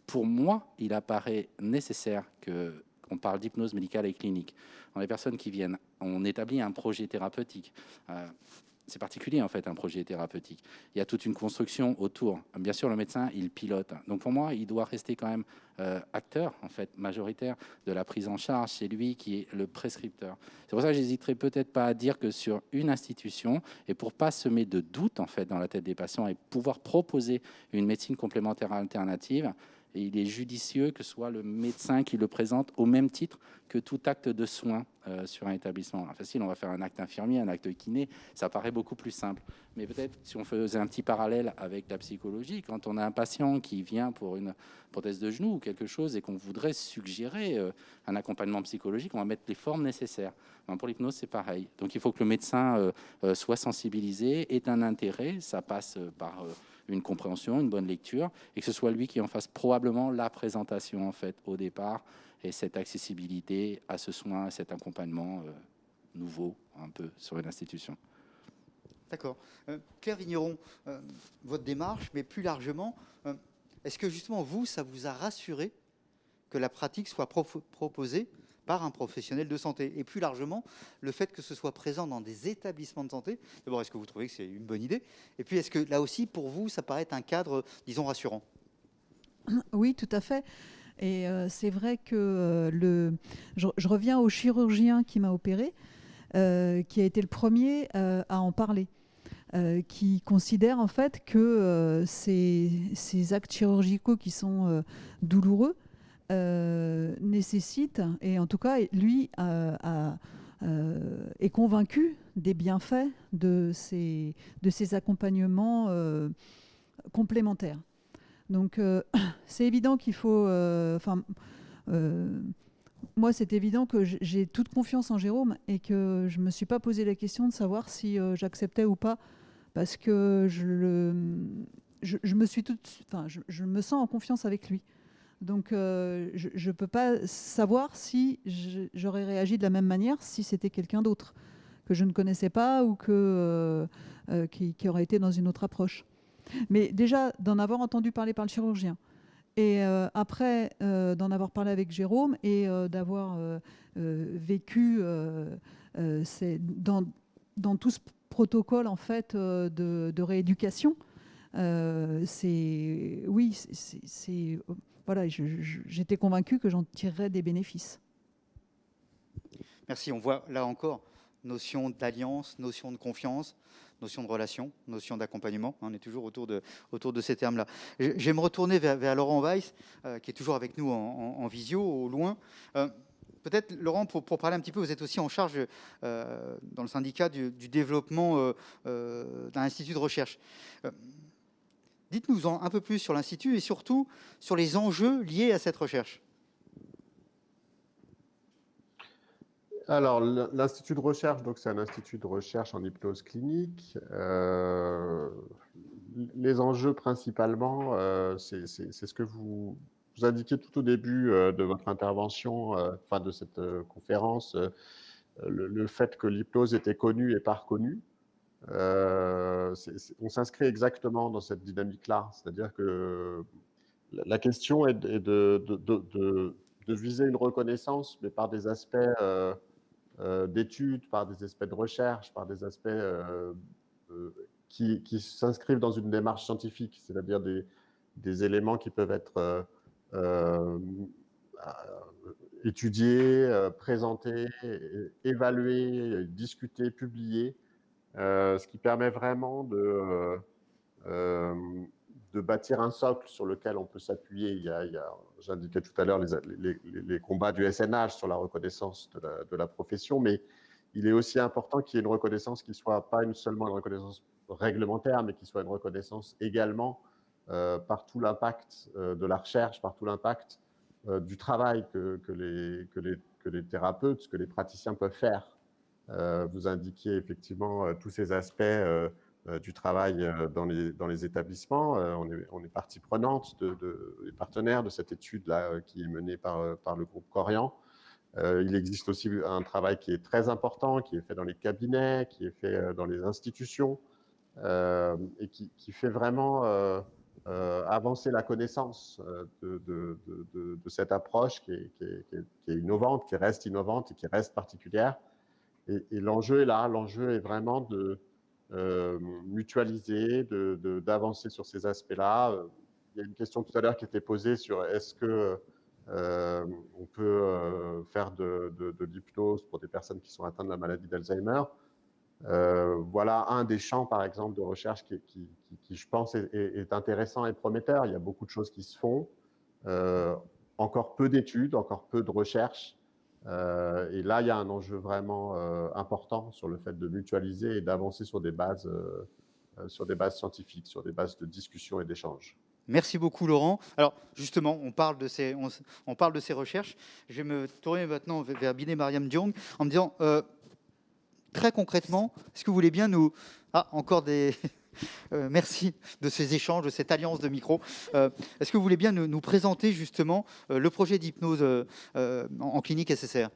pour moi, il apparaît nécessaire qu'on parle d'hypnose médicale et clinique. Dans les personnes qui viennent on établit un projet thérapeutique. C'est particulier en fait un projet thérapeutique. Il y a toute une construction autour. Bien sûr, le médecin, il pilote. Donc pour moi, il doit rester quand même acteur en fait majoritaire de la prise en charge. C'est lui qui est le prescripteur. C'est pour ça que j'hésiterai peut-être pas à dire que sur une institution, et pour pas semer de doute en fait dans la tête des patients et pouvoir proposer une médecine complémentaire alternative, et il est judicieux que ce soit le médecin qui le présente au même titre que tout acte de soins sur un établissement. Facile, on va faire un acte infirmier, un acte kiné, ça paraît beaucoup plus simple. Mais peut-être si on faisait un petit parallèle avec la psychologie, quand on a un patient qui vient pour une prothèse de genou ou quelque chose et qu'on voudrait suggérer un accompagnement psychologique, on va mettre les formes nécessaires. Pour l'hypnose, c'est pareil. Donc il faut que le médecin soit sensibilisé, ait un intérêt, ça passe par une compréhension, une bonne lecture, et que ce soit lui qui en fasse probablement la présentation en fait au départ, et cette accessibilité à ce soin, à cet accompagnement nouveau un peu sur une institution. D'accord. Claire Vigneron, votre démarche, mais plus largement, est-ce que justement vous, ça vous a rassuré que la pratique soit proposée par un professionnel de santé? Et plus largement, le fait que ce soit présent dans des établissements de santé, d'abord, est-ce que vous trouvez que c'est une bonne idée? Et puis, est-ce que là aussi, pour vous, ça paraît un cadre, disons, rassurant? Oui, tout à fait. Et c'est vrai que je reviens au chirurgien qui m'a opéré, qui a été le premier à en parler, qui considère en fait que ces actes chirurgicaux qui sont douloureux nécessitent, et en tout cas lui est convaincu des bienfaits de ces accompagnements complémentaires. Donc c'est évident qu'il faut... moi, c'est évident que j'ai toute confiance en Jérôme et que je ne me suis pas posé la question de savoir si j'acceptais ou pas, parce que je me sens en confiance avec lui. Donc je ne peux pas savoir si j'aurais réagi de la même manière si c'était quelqu'un d'autre que je ne connaissais pas ou qui aurait été dans une autre approche. Mais déjà, d'en avoir entendu parler par le chirurgien, et après d'en avoir parlé avec Jérôme, et d'avoir vécu dans tout ce protocole en fait, de rééducation, voilà, j'étais convaincue que j'en tirerais des bénéfices. Merci. On voit là encore notion d'alliance, notion de confiance, notion de relation, notion d'accompagnement. On est toujours autour de ces termes-là. Je vais me retourner vers Laurent Weiss, qui est toujours avec nous en visio, au loin. Peut-être, Laurent, pour parler un petit peu, vous êtes aussi en charge dans le syndicat du développement d'un institut de recherche. Dites-nous un peu plus sur l'institut et surtout sur les enjeux liés à cette recherche. Alors, l'Institut de recherche, donc c'est un institut de recherche en hypnose clinique. Les enjeux principalement, c'est ce que vous indiquiez tout au début de votre intervention, de cette conférence, le fait que l'hypnose était connue et pas reconnue. On s'inscrit exactement dans cette dynamique-là, c'est-à-dire que la question est de viser une reconnaissance, mais par des aspects d'études, par des aspects de recherche, par des aspects qui s'inscrivent dans une démarche scientifique, c'est-à-dire des éléments qui peuvent être étudiés, présentés, évalués, discutés, publiés, ce qui permet vraiment de bâtir un socle sur lequel on peut s'appuyer. J'indiquais tout à l'heure les combats du SNH sur la reconnaissance de la profession, mais il est aussi important qu'il y ait une reconnaissance qui ne soit pas seulement une reconnaissance réglementaire, mais qui soit une reconnaissance également par tout l'impact de la recherche, par tout l'impact du travail que les thérapeutes, que les praticiens peuvent faire. Vous indiquiez effectivement tous ces aspects du travail dans les établissements. On est partie prenante des partenaires de cette étude-là qui est menée par le groupe Corian. Il existe aussi un travail qui est très important, qui est fait dans les cabinets, qui est fait dans les institutions, et qui fait vraiment avancer la connaissance de cette approche qui est innovante, qui reste innovante et qui reste particulière. Et l'enjeu est là, l'enjeu est vraiment de mutualiser, d'avancer sur ces aspects-là. Il y a une question tout à l'heure qui était posée sur est-ce que on peut faire de l'hypnose pour des personnes qui sont atteintes de la maladie d'Alzheimer. Voilà un des champs, par exemple, de recherche qui je pense, est intéressant et prometteur. Il y a beaucoup de choses qui se font, encore peu d'études, encore peu de recherches. Et là, il y a un enjeu vraiment important sur le fait de mutualiser et d'avancer sur des bases scientifiques, sur des bases de discussion et d'échange. Merci beaucoup, Laurent. Alors, justement, on parle de ces recherches. Je vais me tourner maintenant vers Binet Mariam Diong en me disant, très concrètement, est-ce que vous voulez bien nous... Ah, encore des... merci de ces échanges, de cette alliance de micros. Est-ce que vous voulez bien nous présenter justement le projet d'hypnose en clinique SSR?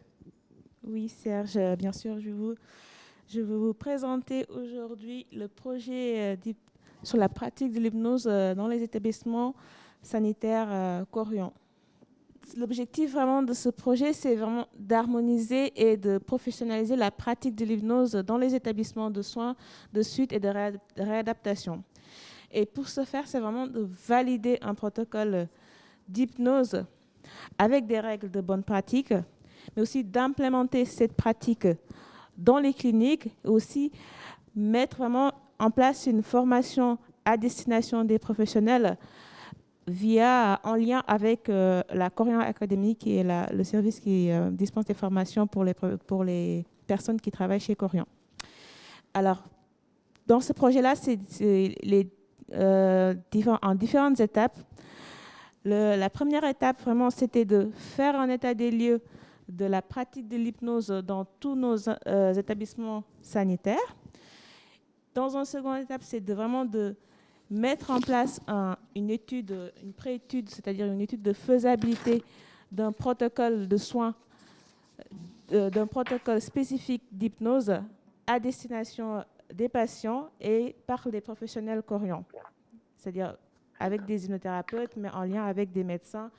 Oui, Serge, bien sûr, je vais vous présenter aujourd'hui le projet sur la pratique de l'hypnose dans les établissements sanitaires Corian. L'objectif vraiment de ce projet, c'est vraiment d'harmoniser et de professionnaliser la pratique de l'hypnose dans les établissements de soins, de suite et de réadaptation. Et pour ce faire, c'est vraiment de valider un protocole d'hypnose avec des règles de bonne pratique, mais aussi d'implémenter cette pratique dans les cliniques et aussi mettre vraiment en place une formation à destination des professionnels en lien avec la Corian Academy, qui est le service qui dispense des formations pour les personnes qui travaillent chez Corian. Alors, dans ce projet-là, c'est en différentes étapes. La première étape, vraiment, c'était de faire un état des lieux de la pratique de l'hypnose dans tous nos établissements sanitaires. Dans une seconde étape, c'est vraiment de mettre en place une pré-étude, c'est-à-dire une étude de faisabilité d'un protocole de soins, d'un protocole spécifique d'hypnose à destination des patients et par les professionnels Corian, c'est-à-dire avec des hypnothérapeutes, mais en lien avec des médecins,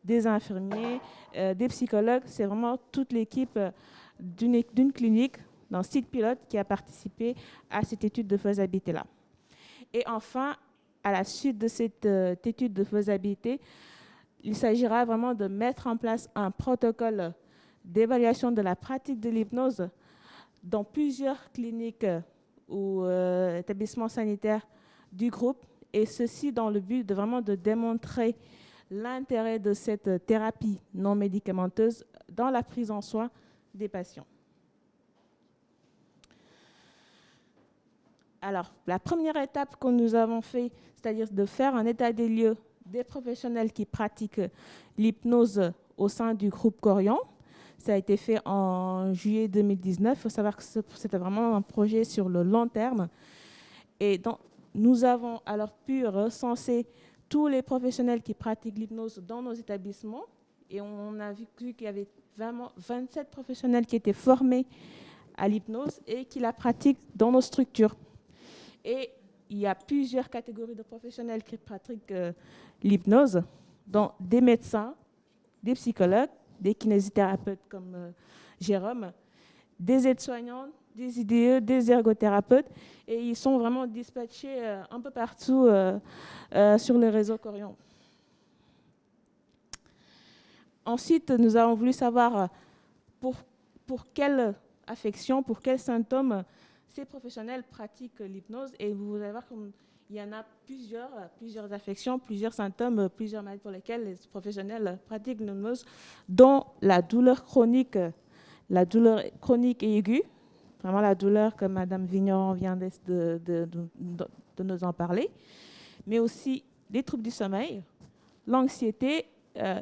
des infirmiers, des psychologues. C'est vraiment toute l'équipe d'une clinique, d'un site pilote qui a participé à cette étude de faisabilité-là. Et enfin, à la suite de cette étude de faisabilité, il s'agira vraiment de mettre en place un protocole d'évaluation de la pratique de l'hypnose dans plusieurs cliniques ou établissements sanitaires du groupe, et ceci dans le but de vraiment de démontrer l'intérêt de cette thérapie non médicamenteuse dans la prise en soin des patients. Alors, la première étape que nous avons fait, c'est-à-dire de faire un état des lieux des professionnels qui pratiquent l'hypnose au sein du groupe Corian, ça a été fait en juillet 2019. Il faut savoir que c'était vraiment un projet sur le long terme. Et donc, nous avons alors pu recenser tous les professionnels qui pratiquent l'hypnose dans nos établissements. Et on a vu qu'il y avait vraiment 27 professionnels qui étaient formés à l'hypnose et qui la pratiquent dans nos structures. Et il y a plusieurs catégories de professionnels qui pratiquent l'hypnose, dont des médecins, des psychologues, des kinésithérapeutes comme Jérôme, des aides-soignantes, des IDE, des ergothérapeutes, et ils sont vraiment dispatchés un peu partout sur le réseau Corian. Ensuite, nous avons voulu savoir pour quelle affection, pour quels symptômes ces professionnels pratiquent l'hypnose, et vous allez voir qu'il y en a plusieurs affections, plusieurs symptômes, plusieurs maladies pour lesquelles les professionnels pratiquent l'hypnose, dont la douleur chronique et aiguë, vraiment la douleur que Mme Vigneron vient de nous en parler, mais aussi les troubles du sommeil, l'anxiété,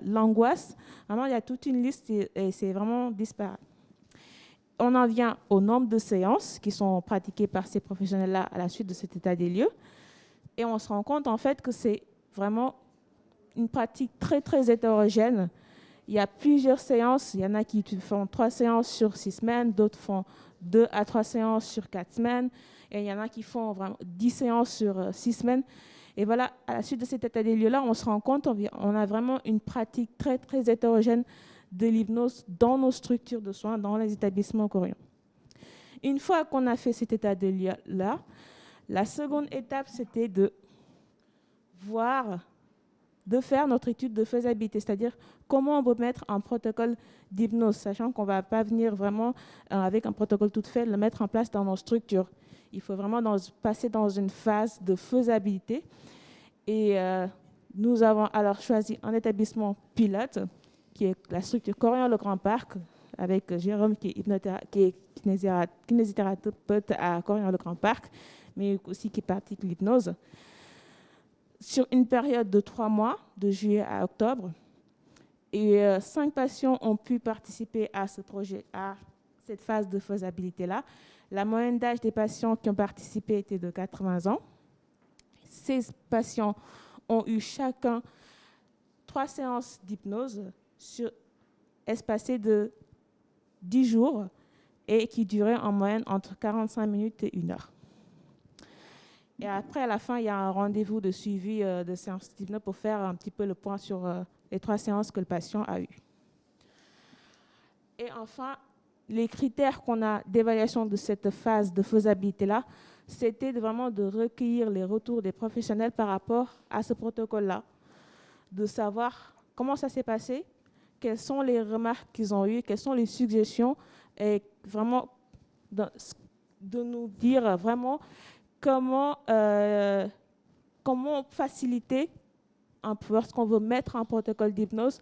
l'angoisse. Vraiment, il y a toute une liste et c'est vraiment disparate. On en vient au nombre de séances qui sont pratiquées par ces professionnels-là à la suite de cet état des lieux. Et on se rend compte en fait que c'est vraiment une pratique très, très hétérogène. Il y a plusieurs séances. Il y en a qui font 3 séances sur 6 semaines, d'autres font 2 à 3 séances sur 4 semaines. Et il y en a qui font vraiment 10 séances sur 6 semaines. Et voilà, à la suite de cet état des lieux-là, on se rend compte qu'on a vraiment une pratique très, très hétérogène de l'hypnose dans nos structures de soins, dans les établissements Corian. Une fois qu'on a fait cet état de lieu-là, la seconde étape, c'était de faire notre étude de faisabilité, c'est-à-dire comment on peut mettre un protocole d'hypnose, sachant qu'on ne va pas venir vraiment avec un protocole tout fait, le mettre en place dans nos structures. Il faut vraiment passer dans une phase de faisabilité. Et nous avons alors choisi un établissement pilote, qui est la structure Corian Le Grand Parc, avec Jérôme qui est kinésithérapeute à Corian Le Grand Parc, mais aussi qui pratique l'hypnose, sur une période de 3 mois, de juillet à octobre. Et 5 patients ont pu participer à ce projet, à cette phase de faisabilité-là. La moyenne d'âge des patients qui ont participé était de 80 ans. Ces patients ont eu chacun 3 séances d'hypnose espacées de 10 jours et qui duraient en moyenne entre 45 minutes et 1 heure. Et après, à la fin, il y a un rendez-vous de suivi de séance d'hypnose pour faire un petit peu le point sur les 3 séances que le patient a eues. Et enfin, les critères qu'on a d'évaluation de cette phase de faisabilité-là, c'était vraiment de recueillir les retours des professionnels par rapport à ce protocole-là, de savoir comment ça s'est passé, quelles sont les remarques qu'ils ont eues, quelles sont les suggestions, et vraiment de nous dire vraiment comment faciliter, lorsqu'on veut mettre un protocole d'hypnose,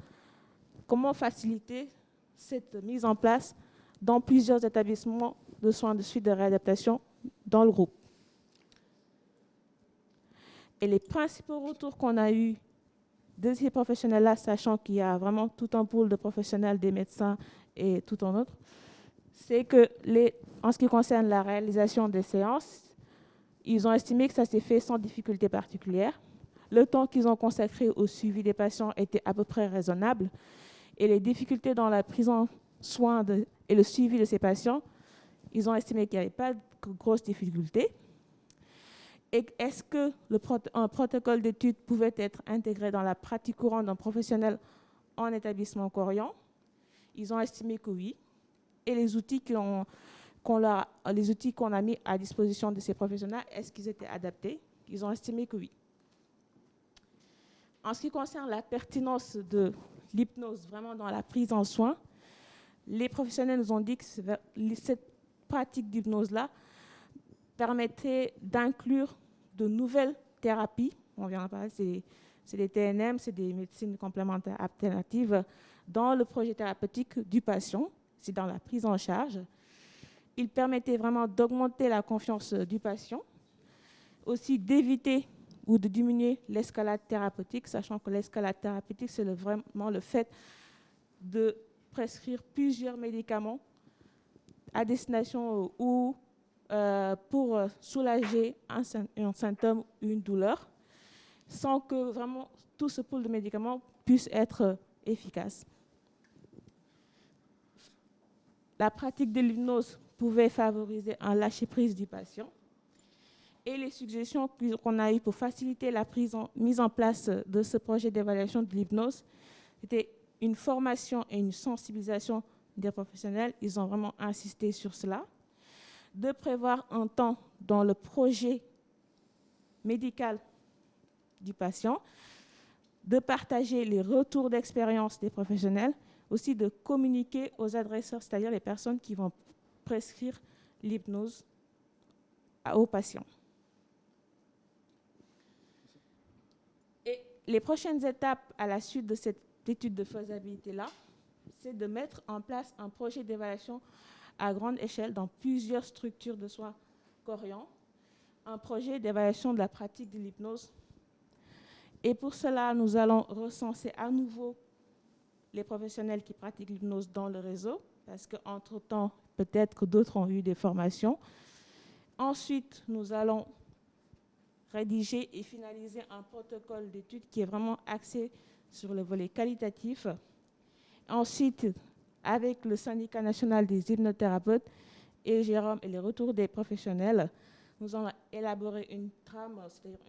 comment faciliter cette mise en place dans plusieurs établissements de soins de suite de réadaptation dans le groupe. Et les principaux retours qu'on a eus de ces professionnels-là, sachant qu'il y a vraiment tout un pool de professionnels, des médecins et tout un autre, c'est que en ce qui concerne la réalisation des séances, ils ont estimé que ça s'est fait sans difficulté particulière. Le temps qu'ils ont consacré au suivi des patients était à peu près raisonnable. Et les difficultés dans la prise en soin et le suivi de ces patients, ils ont estimé qu'il n'y avait pas de grosses difficultés. Et est-ce qu'un protocole d'étude pouvait être intégré dans la pratique courante d'un professionnel en établissement Corian? Ils ont estimé que oui. Et les outils qu'on a mis à disposition de ces professionnels, est-ce qu'ils étaient adaptés? Ils ont estimé que oui. En ce qui concerne la pertinence de l'hypnose vraiment dans la prise en soin, les professionnels nous ont dit que cette pratique d'hypnose-là permettait d'inclure de nouvelles thérapies. On vient de parler, c'est des TNM, c'est des médecines complémentaires alternatives dans le projet thérapeutique du patient, c'est dans la prise en charge. Il permettait vraiment d'augmenter la confiance du patient, aussi d'éviter ou de diminuer l'escalade thérapeutique, sachant que l'escalade thérapeutique, c'est vraiment le fait de prescrire plusieurs médicaments à destination ou pour soulager un symptôme ou une douleur, sans que vraiment tout ce pool de médicaments puisse être efficace. La pratique de l'hypnose pouvait favoriser un lâcher-prise du patient. Et les suggestions qu'on a eues pour faciliter la mise en place de ce projet d'évaluation de l'hypnose, c'était une formation et une sensibilisation des professionnels. Ils ont vraiment insisté sur cela. De prévoir un temps dans le projet médical du patient, de partager les retours d'expérience des professionnels, aussi de communiquer aux adresseurs, c'est-à-dire les personnes qui vont prescrire l'hypnose aux patients. Et les prochaines étapes à la suite de cette étude de faisabilité-là, c'est de mettre en place un projet d'évaluation à grande échelle dans plusieurs structures de soins Corian, un projet d'évaluation de la pratique de l'hypnose. Et pour cela, nous allons recenser à nouveau les professionnels qui pratiquent l'hypnose dans le réseau, parce qu'entre-temps, peut-être que d'autres ont eu des formations. Ensuite, nous allons rédiger et finaliser un protocole d'étude qui est vraiment axé sur le volet qualitatif. Ensuite, avec le syndicat national des hypnothérapeutes et Jérôme et les retours des professionnels, nous allons élaborer une trame, c'est-à-dire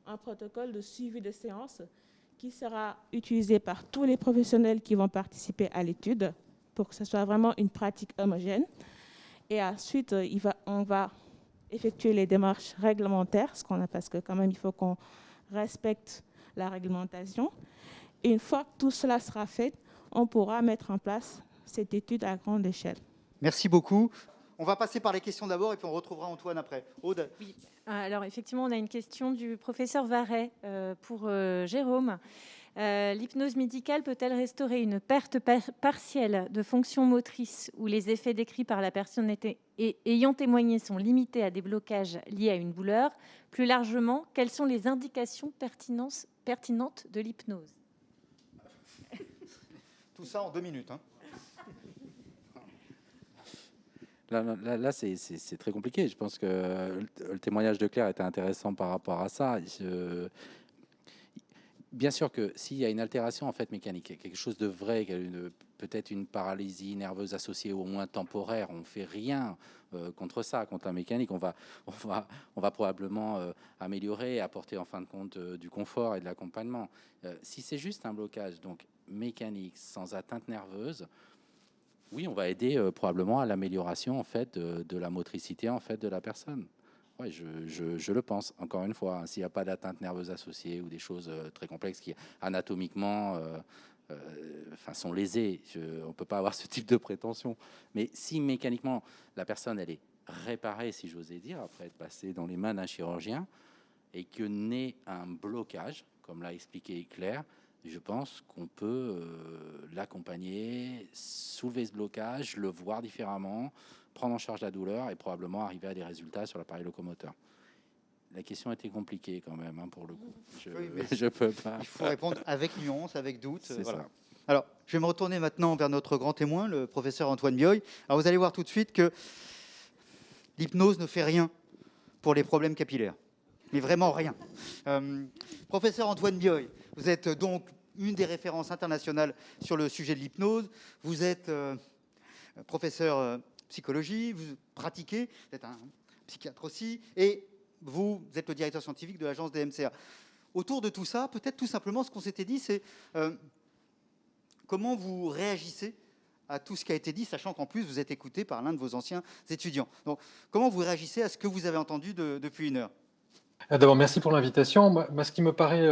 un protocole de suivi de séance qui sera utilisé par tous les professionnels qui vont participer à l'étude pour que ce soit vraiment une pratique homogène. Et ensuite, on va effectuer les démarches réglementaires, parce que quand même, il faut qu'on respecte la réglementation. Et une fois que tout cela sera fait, on pourra mettre en place cette étude à grande échelle. Merci beaucoup. On va passer par les questions d'abord et puis on retrouvera Antoine après. Aude. Oui. Alors effectivement, on a une question du professeur Varret pour Jérôme. L'hypnose médicale peut-elle restaurer une perte partielle de fonction motrice où les effets décrits par la personne ayant témoigné sont limités à des blocages liés à une douleur? Plus largement, quelles sont les indications pertinentes de l'hypnose? Tout ça en 2 minutes. Hein. Là c'est très compliqué. Je pense que le témoignage de Claire était intéressant par rapport à ça. Bien sûr que s'il y a une altération en fait mécanique, quelque chose de vrai, peut-être une paralysie nerveuse associée au moins temporaire, on fait rien contre ça, contre la mécanique. On va probablement améliorer, apporter en fin de compte du confort et de l'accompagnement. Si c'est juste un blocage donc mécanique sans atteinte nerveuse, oui, on va aider probablement à l'amélioration en fait de la motricité en fait de la personne. Ouais, je le pense. Encore une fois, hein, s'il n'y a pas d'atteinte nerveuse associée ou des choses très complexes qui anatomiquement sont lésées, on ne peut pas avoir ce type de prétention. Mais si mécaniquement la personne elle est réparée, si j'osais dire, après être passée dans les mains d'un chirurgien, et que naît un blocage, comme l'a expliqué Claire, je pense qu'on peut l'accompagner, soulever ce blocage, le voir différemment, prendre en charge la douleur et probablement arriver à des résultats sur l'appareil locomoteur. La question était compliquée quand même, hein, pour le coup. Je peux pas. Il faut répondre avec nuance, avec doute. C'est voilà. ça. Alors, je vais me retourner maintenant vers notre grand témoin, le professeur Antoine Bioy. Alors, vous allez voir tout de suite que l'hypnose ne fait rien pour les problèmes capillaires. Mais vraiment rien. Professeur Antoine Bioy, vous êtes donc une des références internationales sur le sujet de l'hypnose. Vous êtes professeur psychologie, vous pratiquez, vous êtes un psychiatre aussi, et vous êtes le directeur scientifique de l'agence DMCA. Autour de tout ça, peut-être tout simplement, ce qu'on s'était dit, c'est comment vous réagissez à tout ce qui a été dit, sachant qu'en plus, vous êtes écouté par l'un de vos anciens étudiants. Donc, comment vous réagissez à ce que vous avez entendu depuis 1 heure? D'abord, merci pour l'invitation. Moi, ce qui me paraît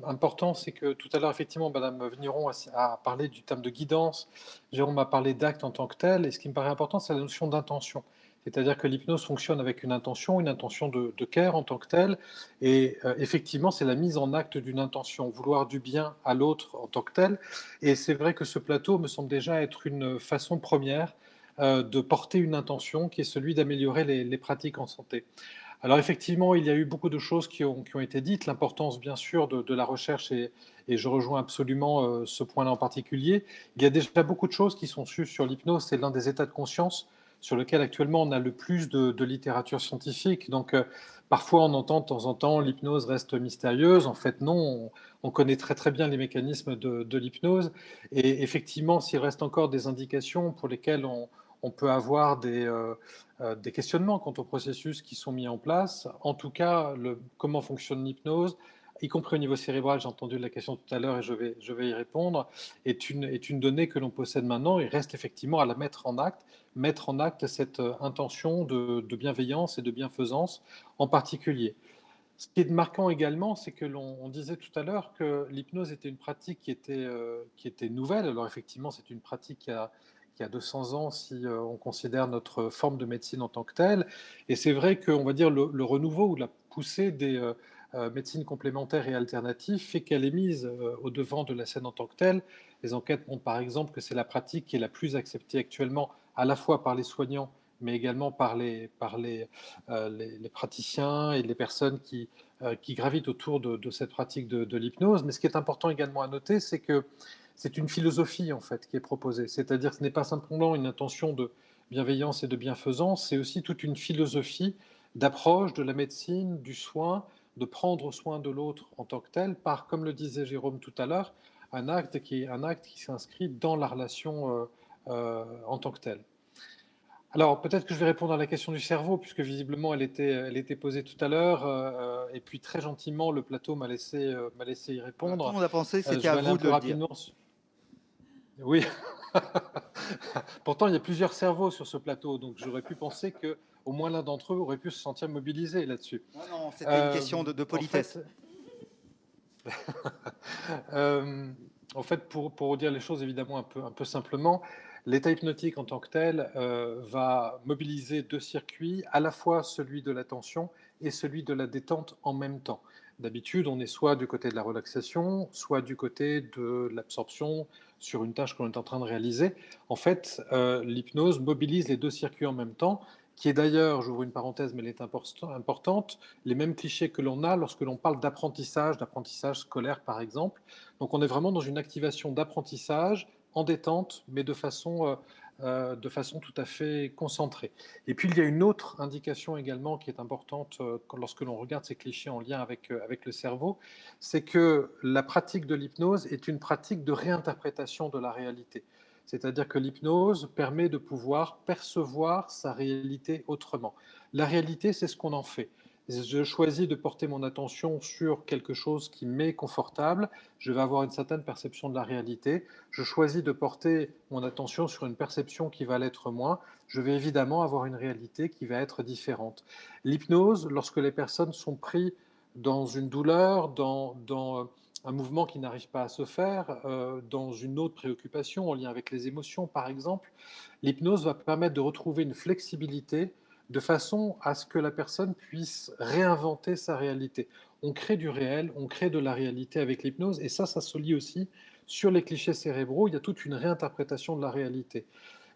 important, c'est que tout à l'heure, effectivement, Madame Vigneron a parlé du terme de guidance, Jérôme a parlé d'acte en tant que tel, et ce qui me paraît important, c'est la notion d'intention. C'est-à-dire que l'hypnose fonctionne avec une intention de care en tant que telle, et effectivement, c'est la mise en acte d'une intention, vouloir du bien à l'autre en tant que tel. Et c'est vrai que ce plateau me semble déjà être une façon première de porter une intention qui est celui d'améliorer les pratiques en santé. Alors effectivement, il y a eu beaucoup de choses qui ont été dites, l'importance bien sûr de la recherche, et je rejoins absolument ce point-là en particulier. Il y a déjà beaucoup de choses qui sont sues sur l'hypnose, c'est l'un des états de conscience sur lequel actuellement on a le plus de littérature scientifique. Donc parfois on entend de temps en temps l'hypnose reste mystérieuse. En fait non, on connaît très très bien les mécanismes de l'hypnose, et effectivement s'il reste encore des indications pour lesquelles on peut avoir des questionnements quant aux processus qui sont mis en place. En tout cas, comment fonctionne l'hypnose, y compris au niveau cérébral, j'ai entendu la question tout à l'heure et je vais y répondre, est une donnée que l'on possède maintenant. Il reste effectivement à la mettre en acte cette intention de bienveillance et de bienfaisance en particulier. Ce qui est marquant également, c'est que l'on disait tout à l'heure que l'hypnose était une pratique qui était nouvelle. Alors effectivement, c'est une pratique qui a 200 ans si on considère notre forme de médecine en tant que telle. Et c'est vrai qu'on va dire le renouveau ou la poussée des médecines complémentaires et alternatives fait qu'elle est mise au devant de la scène en tant que telle. Les enquêtes montrent par exemple que c'est la pratique qui est la plus acceptée actuellement, à la fois par les soignants, mais également par les praticiens et les personnes qui gravitent autour de cette pratique de l'hypnose. Mais ce qui est important également à noter, c'est que c'est une philosophie en fait qui est proposée. C'est-à-dire que ce n'est pas simplement une intention de bienveillance et de bienfaisance, c'est aussi toute une philosophie d'approche de la médecine, du soin, de prendre soin de l'autre en tant que tel, par, comme le disait Jérôme tout à l'heure, un acte qui s'inscrit dans la relation en tant que tel. Alors, peut-être que je vais répondre à la question du cerveau, puisque visiblement, elle était posée tout à l'heure, et puis très gentiment, le plateau m'a laissé y répondre. Tout le monde a pensé que c'était à vous de le dire. Oui, Pourtant, il y a plusieurs cerveaux sur ce plateau, donc j'aurais pu penser que au moins l'un d'entre eux aurait pu se sentir mobilisé là-dessus. Non, c'était une question de politesse. En fait, pour dire les choses évidemment un peu simplement, l'état hypnotique en tant que tel va mobiliser deux circuits, à la fois celui de l'attention et celui de la détente en même temps. D'habitude, on est soit du côté de la relaxation, soit du côté de l'absorption sur une tâche que l'on est en train de réaliser. En fait, l'hypnose mobilise les deux circuits en même temps, qui est d'ailleurs, j'ouvre une parenthèse, mais elle est importante, les mêmes clichés que l'on a lorsque l'on parle d'apprentissage scolaire par exemple. Donc on est vraiment dans une activation d'apprentissage en détente, mais de façon tout à fait concentrée. Et puis il y a une autre indication également qui est importante lorsque l'on regarde ces clichés en lien avec le cerveau, c'est que la pratique de l'hypnose est une pratique de réinterprétation de la réalité. C'est-à-dire que l'hypnose permet de pouvoir percevoir sa réalité autrement. La réalité, c'est ce qu'on en fait. Je choisis de porter mon attention sur quelque chose qui m'est confortable, je vais avoir une certaine perception de la réalité. Je choisis de porter mon attention sur une perception qui va l'être moins, je vais évidemment avoir une réalité qui va être différente. L'hypnose, lorsque les personnes sont prises dans une douleur, dans un mouvement qui n'arrive pas à se faire, dans une autre préoccupation en lien avec les émotions par exemple, l'hypnose va permettre de retrouver une flexibilité de façon à ce que la personne puisse réinventer sa réalité. On crée du réel, on crée de la réalité avec l'hypnose, et ça se lie aussi sur les clichés cérébraux, il y a toute une réinterprétation de la réalité.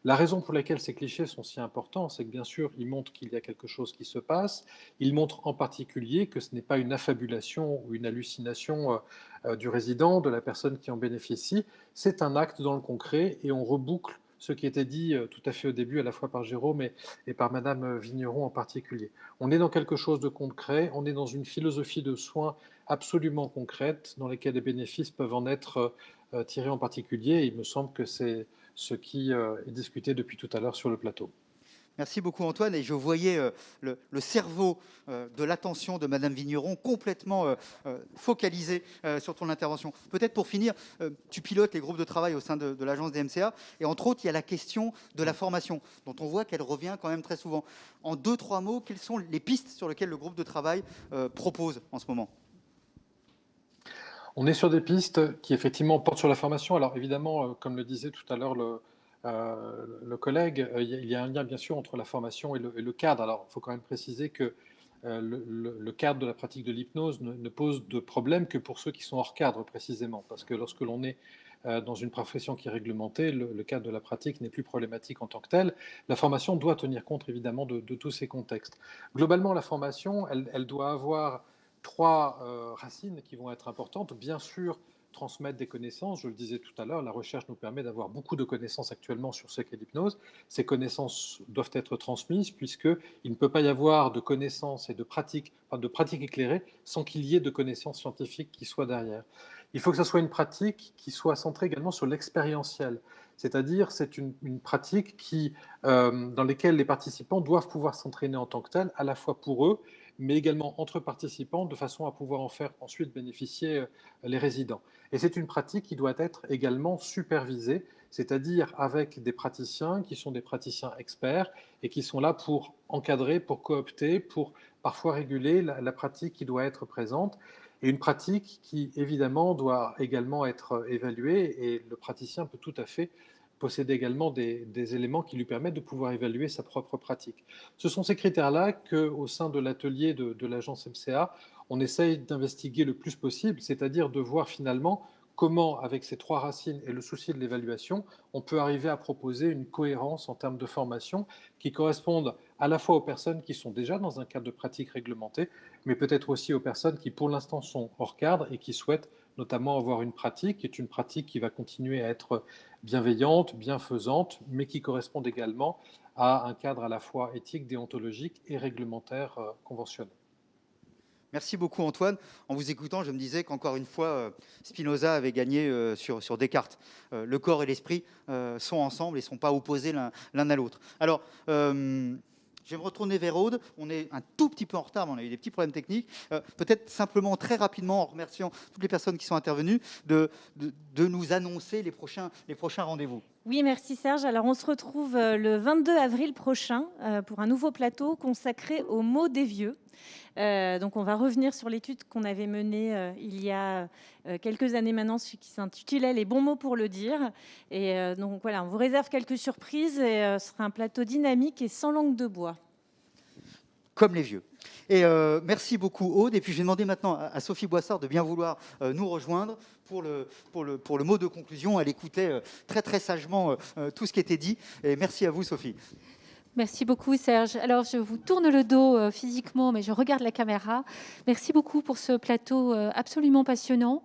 La raison pour laquelle ces clichés sont si importants, c'est que bien sûr, ils montrent qu'il y a quelque chose qui se passe, ils montrent en particulier que ce n'est pas une affabulation ou une hallucination du résident, de la personne qui en bénéficie, c'est un acte dans le concret, et on reboucle ce qui était dit tout à fait au début, à la fois par Jérôme et par Madame Vigneron en particulier. On est dans quelque chose de concret, on est dans une philosophie de soins absolument concrète, dans laquelle les bénéfices peuvent en être tirés en particulier, et il me semble que c'est ce qui est discuté depuis tout à l'heure sur le plateau. Merci beaucoup Antoine, et je voyais le cerveau de l'attention de Madame Vigneron complètement focalisé sur ton intervention. Peut-être pour finir, tu pilotes les groupes de travail au sein de l'agence des MCA, et entre autres, il y a la question de la formation, dont on voit qu'elle revient quand même très souvent. En 2-3 mots, quelles sont les pistes sur lesquelles le groupe de travail propose en ce moment ? On est sur des pistes qui effectivement portent sur la formation. Alors évidemment, comme le disait tout à l'heure le collègue, il y a un lien bien sûr entre la formation et le cadre. Alors il faut quand même préciser que le cadre de la pratique de l'hypnose ne pose de problème que pour ceux qui sont hors cadre précisément, parce que lorsque l'on est dans une profession qui est réglementée, le cadre de la pratique n'est plus problématique en tant que tel. La formation doit tenir compte évidemment de tous ces contextes. Globalement, la formation, elle doit avoir 3 racines qui vont être importantes. Bien sûr, transmettre des connaissances. Je le disais tout à l'heure, la recherche nous permet d'avoir beaucoup de connaissances actuellement sur ce qu'est l'hypnose. Ces connaissances doivent être transmises puisqu'il ne peut pas y avoir de connaissances et de pratiques éclairées sans qu'il y ait de connaissances scientifiques qui soient derrière. Il faut que ce soit une pratique qui soit centrée également sur l'expérientiel. C'est-à-dire, c'est une pratique dans laquelle les participants doivent pouvoir s'entraîner en tant que tel, à la fois pour eux, mais également entre participants, de façon à pouvoir en faire ensuite bénéficier les résidents. Et c'est une pratique qui doit être également supervisée, c'est-à-dire avec des praticiens qui sont des praticiens experts et qui sont là pour encadrer, pour coopter, pour parfois réguler la pratique qui doit être présente. Et une pratique qui, évidemment, doit également être évaluée, et le praticien peut tout à fait posséder également des éléments qui lui permettent de pouvoir évaluer sa propre pratique. Ce sont ces critères-là qu'au sein de l'atelier de l'agence MCA, on essaye d'investiguer le plus possible, c'est-à-dire de voir finalement comment, avec ces 3 racines et le souci de l'évaluation, on peut arriver à proposer une cohérence en termes de formation qui corresponde à la fois aux personnes qui sont déjà dans un cadre de pratique réglementée, mais peut-être aussi aux personnes qui pour l'instant sont hors cadre et qui souhaitent notamment avoir une pratique qui est une pratique qui va continuer à être bienveillante, bienfaisante, mais qui corresponde également à un cadre à la fois éthique, déontologique et réglementaire conventionnel. Merci beaucoup Antoine. En vous écoutant, je me disais qu'encore une fois, Spinoza avait gagné sur Descartes. Le corps et l'esprit sont ensemble et ne sont pas opposés l'un à l'autre. Alors, Je vais me retourner vers Aude. On est un tout petit peu en retard, mais on a eu des petits problèmes techniques. Peut-être simplement, très rapidement, en remerciant toutes les personnes qui sont intervenues, de nous annoncer les prochains rendez-vous. Oui, merci Serge. Alors, on se retrouve le 22 avril prochain pour un nouveau plateau consacré aux mots des vieux. Donc, on va revenir sur l'étude qu'on avait menée il y a quelques années maintenant, qui s'intitulait « Les bons mots pour le dire ». Et donc, voilà, on vous réserve quelques surprises et ce sera un plateau dynamique et sans langue de bois. Comme les vieux. Et merci beaucoup Aude. Et puis je vais demander maintenant à Sophie Boissard de bien vouloir nous rejoindre pour le mot de conclusion. Elle écoutait très très sagement tout ce qui était dit. Et merci à vous Sophie. Merci beaucoup Serge. Alors je vous tourne le dos physiquement, mais je regarde la caméra. Merci beaucoup pour ce plateau absolument passionnant.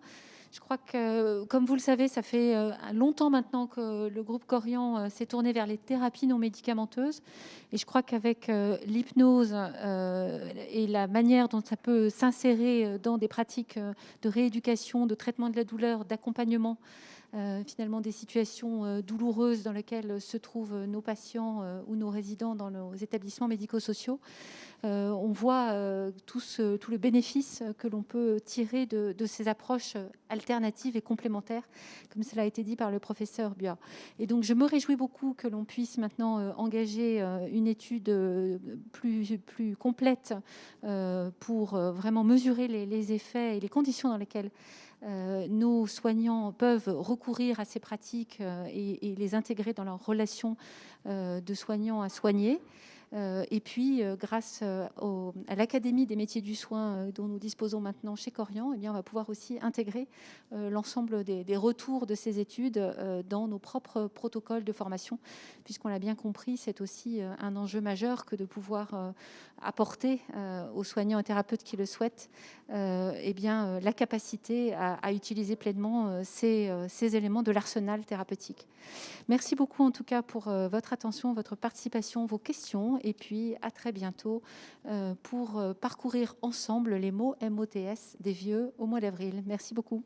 Je crois que, comme vous le savez, ça fait longtemps maintenant que le groupe Corian s'est tourné vers les thérapies non médicamenteuses. Et je crois qu'avec l'hypnose et la manière dont ça peut s'insérer dans des pratiques de rééducation, de traitement de la douleur, d'accompagnement, finalement des situations douloureuses dans lesquelles se trouvent nos patients ou nos résidents dans nos établissements médico-sociaux, on voit tout le bénéfice que l'on peut tirer de ces approches alternatives et complémentaires, comme cela a été dit par le professeur Buat. Et donc, je me réjouis beaucoup que l'on puisse maintenant engager une étude plus complète pour vraiment mesurer les effets et les conditions dans lesquelles nos soignants peuvent recourir à ces pratiques et les intégrer dans leur relation de soignant à soigné. Et puis, grâce à l'Académie des métiers du soin dont nous disposons maintenant chez Corian, eh bien, on va pouvoir aussi intégrer l'ensemble des retours de ces études dans nos propres protocoles de formation, puisqu'on l'a bien compris, c'est aussi un enjeu majeur que de pouvoir apporter aux soignants et thérapeutes qui le souhaitent eh bien, la capacité à utiliser pleinement ces éléments de l'arsenal thérapeutique. Merci beaucoup en tout cas pour votre attention, votre participation, vos questions. Et puis, à très bientôt pour parcourir ensemble les mots MOTS des vieux au mois d'avril. Merci beaucoup.